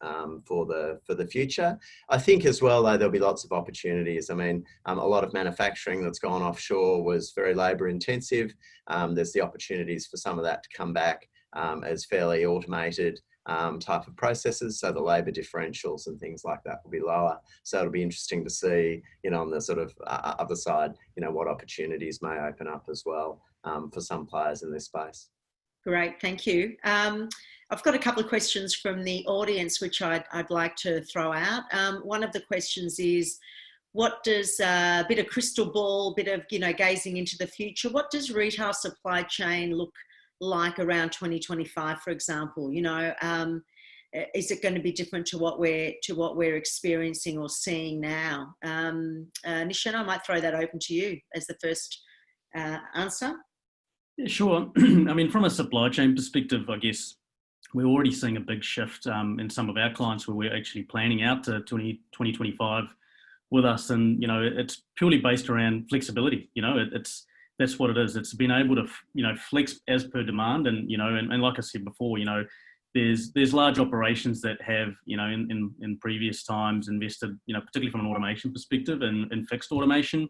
for the future. I think as well, though, there'll be lots of opportunities. I mean, a lot of manufacturing that's gone offshore was very labour intensive. There's the opportunities for some of that to come back as fairly automated type of processes, so the labour differentials and things like that will be lower. So it'll be interesting to see, on the sort of other side, what opportunities may open up as well for some players in this space. Great, thank you. I've got a couple of questions from the audience which I'd like to throw out. One of the questions is, what does a bit of crystal ball, bit of gazing into the future, what does retail supply chain look like around 2025, for example? Is it going to be different to what we're experiencing or seeing now? Nishan, I might throw that open to you as the first answer. Yeah, sure. I mean, from a supply chain perspective, I guess we're already seeing a big shift in some of our clients where we're actually planning out to 2025 with us. And, it's purely based around flexibility. That's what it is. It's been able to, flex as per demand. And, and like I said before, there's large operations that have, in previous times invested, particularly from an automation perspective and fixed automation,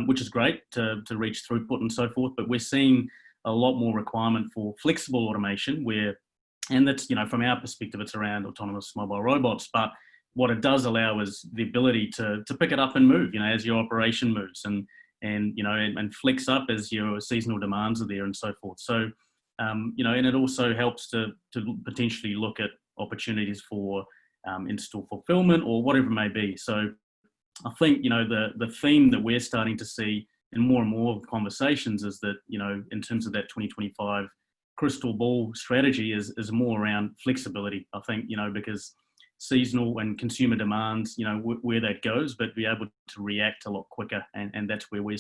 which is great to reach throughput and so forth. But we're seeing a lot more requirement for flexible automation and that's, from our perspective, it's around autonomous mobile robots. But what it does allow is the ability to pick it up and move, as your operation moves and flex up as your seasonal demands are there and so forth. So, and it also helps to potentially look at opportunities for in-store fulfillment or whatever it may be. So I think, the theme that we're starting to see in more and more conversations is that, in terms of that 2025 crystal ball strategy is more around flexibility. I think, because seasonal and consumer demands, where that goes, but be able to react a lot quicker. And that's where we're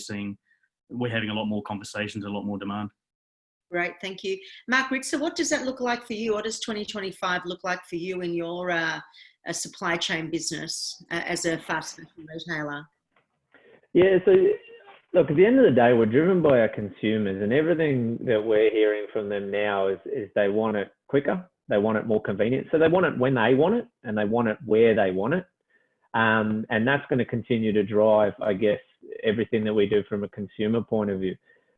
having a lot more conversations, a lot more demand. Great, thank you. Mark, Rizza, what does that look like for you? What does 2025 look like for you in your supply chain business as a fast fashion retailer? Yeah, so look, at the end of the day, we're driven by our consumers, and everything that we're hearing from them now is they want it quicker, they want it more convenient. So they want it when they want it, and they want it where they want it. And that's going to continue to drive, I guess, everything that we do from a consumer point of view.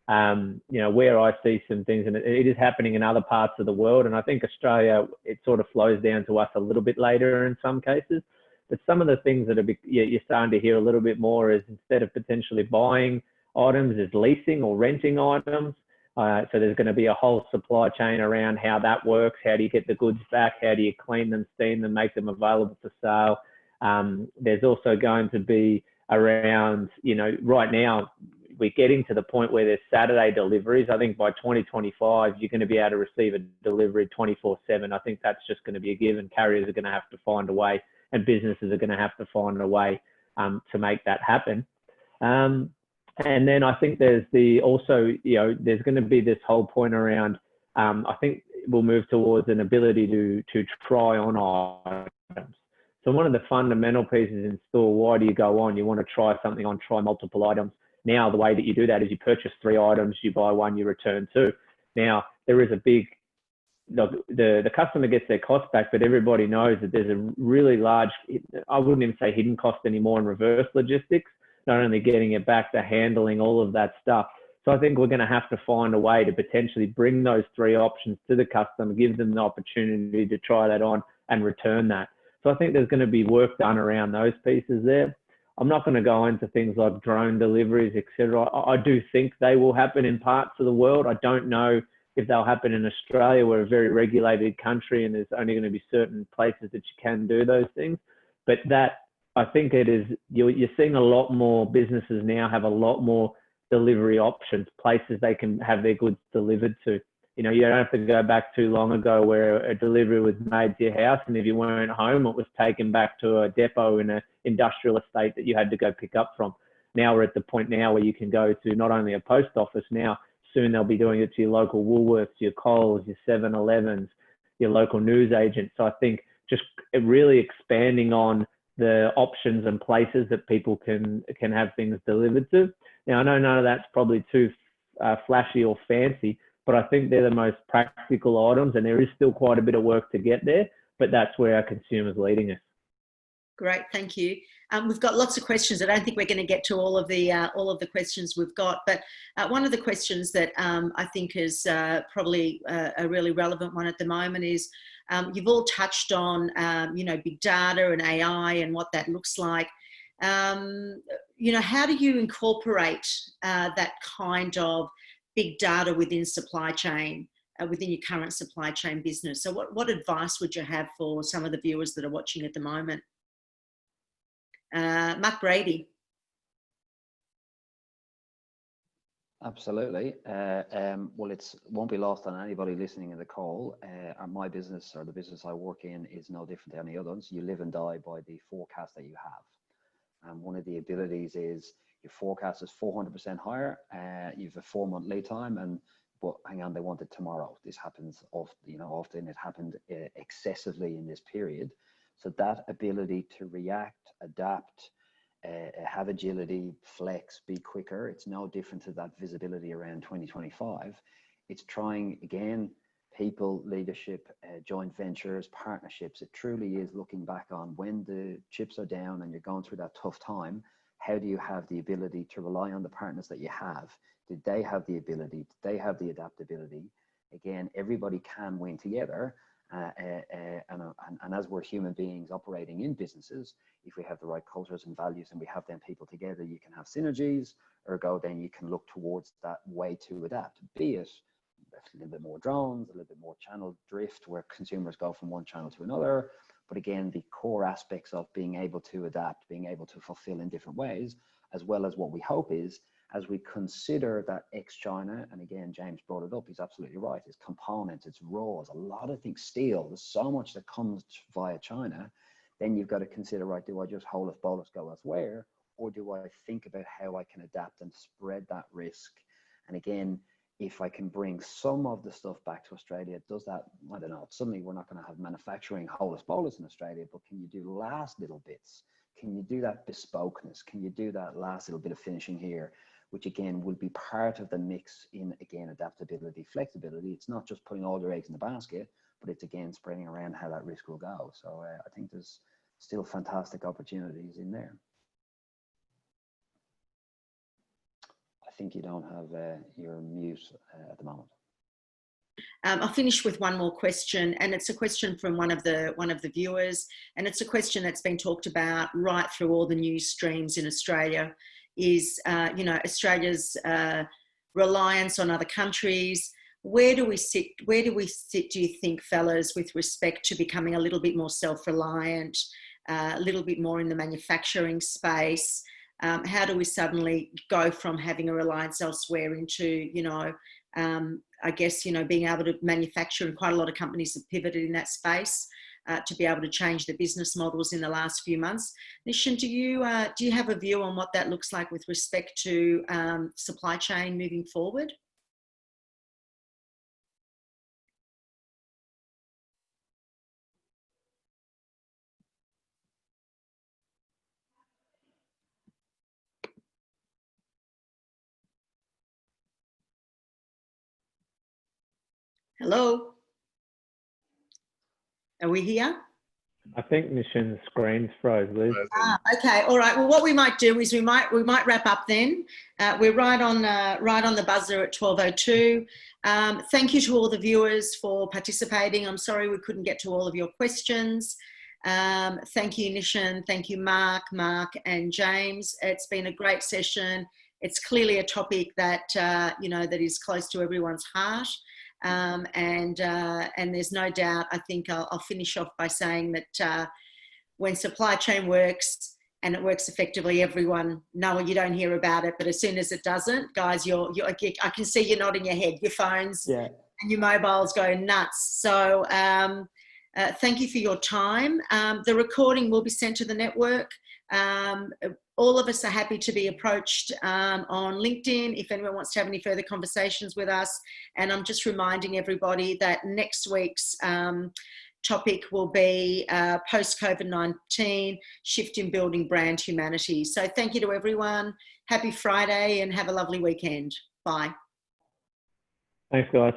Where I see some things, and it is happening in other parts of the world, and I think Australia, it sort of flows down to us a little bit later in some cases. But some of the things that you're starting to hear a little bit more is, instead of potentially buying items, is leasing or renting items. So there's going to be a whole supply chain around how that works. How do you get the goods back? How do you clean them, steam them, make them available for sale? There's also going to be around, right now, we're getting to the point where there's Saturday deliveries. I think by 2025, you're going to be able to receive a delivery 24/7. I think that's just going to be a given. Carriers are going to have to find a way, and businesses are going to have to find a way to make that happen. And then I think there's there's going to be this whole point around, I think we'll move towards an ability to try on items. So one of the fundamental pieces in store, why do you go on? You want to try something on, try multiple items. Now, the way that you do that is you purchase 3 items, you buy 1, you return 2. Now, there is a big, the customer gets their cost back, but everybody knows that there's a really large, I wouldn't even say hidden cost anymore in reverse logistics, not only getting it back to handling all of that stuff. So I think we're going to have to find a way to potentially bring those 3 options to the customer, give them the opportunity to try that on and return that. So I think there's going to be work done around those pieces there. I'm not going to go into things like drone deliveries, etc. I do think they will happen in parts of the world. I don't know if they'll happen in Australia. We're a very regulated country, and there's only going to be certain places that you can do those things. But that, I think it is, you're seeing a lot more businesses now have a lot more delivery options, places they can have their goods delivered to. You don't have to go back too long ago where a delivery was made to your house, and if you weren't home, it was taken back to a depot in an industrial estate that you had to go pick up from. Now we're at the point now where you can go to not only a post office, now soon they'll be doing it to your local Woolworths, your Coles, your 7-Elevens, your local news agents. So I think just really expanding on the options and places that people can have things delivered to. Now, I know none of that's probably too flashy or fancy, but I think they're the most practical items, and there is still quite a bit of work to get there, but that's where our consumers leading us. Great, thank you. We've got lots of questions. I don't think we're going to get to all of the questions we've got, but one of the questions that I think is probably a really relevant one at the moment is, you've all touched on, big data and AI and what that looks like. How do you incorporate that kind of big data within supply chain, within your current supply chain business? So what advice would you have for some of the viewers that are watching at the moment? Mark, Brady. Absolutely. Well, it won't be lost on anybody listening in the call. My business, or the business I work in, is no different to any others. You live and die by the forecast that you have. And one of the abilities is your forecast is 400% higher. You have a 4-month lead time, and but hang on, they want it tomorrow. This happens often, you know, often it happened excessively in this period. So that ability to react, adapt, have agility, flex, be quicker, it's no different to that visibility around 2025. It's trying, again, people, leadership, joint ventures, partnerships. It truly is looking back on when the chips are down and you're going through that tough time, how do you have the ability to rely on the partners that you have? Did they have the ability? Did they have the adaptability? Again, everybody can win together. And as we're human beings operating in businesses, if we have the right cultures and values and we have them people together, you can have synergies, ergo then you can look towards that way to adapt, be it a little bit more drones, a little bit more channel drift where consumers go from one channel to another. But again, the core aspects of being able to adapt, being able to fulfill in different ways, as well as what we hope is, as we consider that ex-China, and again, James brought it up, he's absolutely right, it's components, it's raws, a lot of things, steel, there's so much that comes via China, then you've got to consider, right, do I just holus bolus go elsewhere, or do I think about how I can adapt and spread that risk? And again, if I can bring some of the stuff back to Australia, does that, I don't know, suddenly we're not going to have manufacturing holus bolus in Australia, but can you do last little bits? Can you do that bespokeness? Can you do that last little bit of finishing here? Which again will be part of the mix in, again, adaptability, flexibility. It's not just putting all your eggs in the basket, but it's again spreading around how that risk will go. So I think there's still fantastic opportunities in there. I think you don't have your mute at the moment. I'll finish with one more question, and it's a question from one of the viewers, and it's a question that's been talked about right through all the news streams in Australia. Is you know, Australia's reliance on other countries. Where do we sit? Where do we sit, do you think, fellas, with respect to becoming a little bit more self-reliant, a little bit more in the manufacturing space? How do we suddenly go from having a reliance elsewhere into, you know, I guess, you know, being able to manufacture, and quite a lot of companies have pivoted in that space to be able to change the business models in the last few months. Nishan, do you have a view on what that looks like with respect to supply chain moving forward? Hello? Are we here? I think Nishan's screen's froze, Liz. Okay, all right. Well, what we might do is we might wrap up then. We're right on the buzzer at 12:02. Thank you to all the viewers for participating. I'm sorry we couldn't get to all of your questions. Thank you, Nishan. Thank you, Mark, and James. It's been a great session. It's clearly a topic that you know, that is close to everyone's heart. And there's no doubt, I think I'll finish off by saying that when supply chain works and it works effectively, everyone, no, you don't hear about it, but as soon as it doesn't, guys, I can see you nodding your head, your phones and your mobiles go nuts. So thank you for your time. The recording will be sent to the network. All of us are happy to be approached on LinkedIn if anyone wants to have any further conversations with us. And I'm just reminding everybody that next week's topic will be post-COVID-19, shift in building brand humanity. So thank you to everyone. Happy Friday and have a lovely weekend. Bye. Thanks, guys.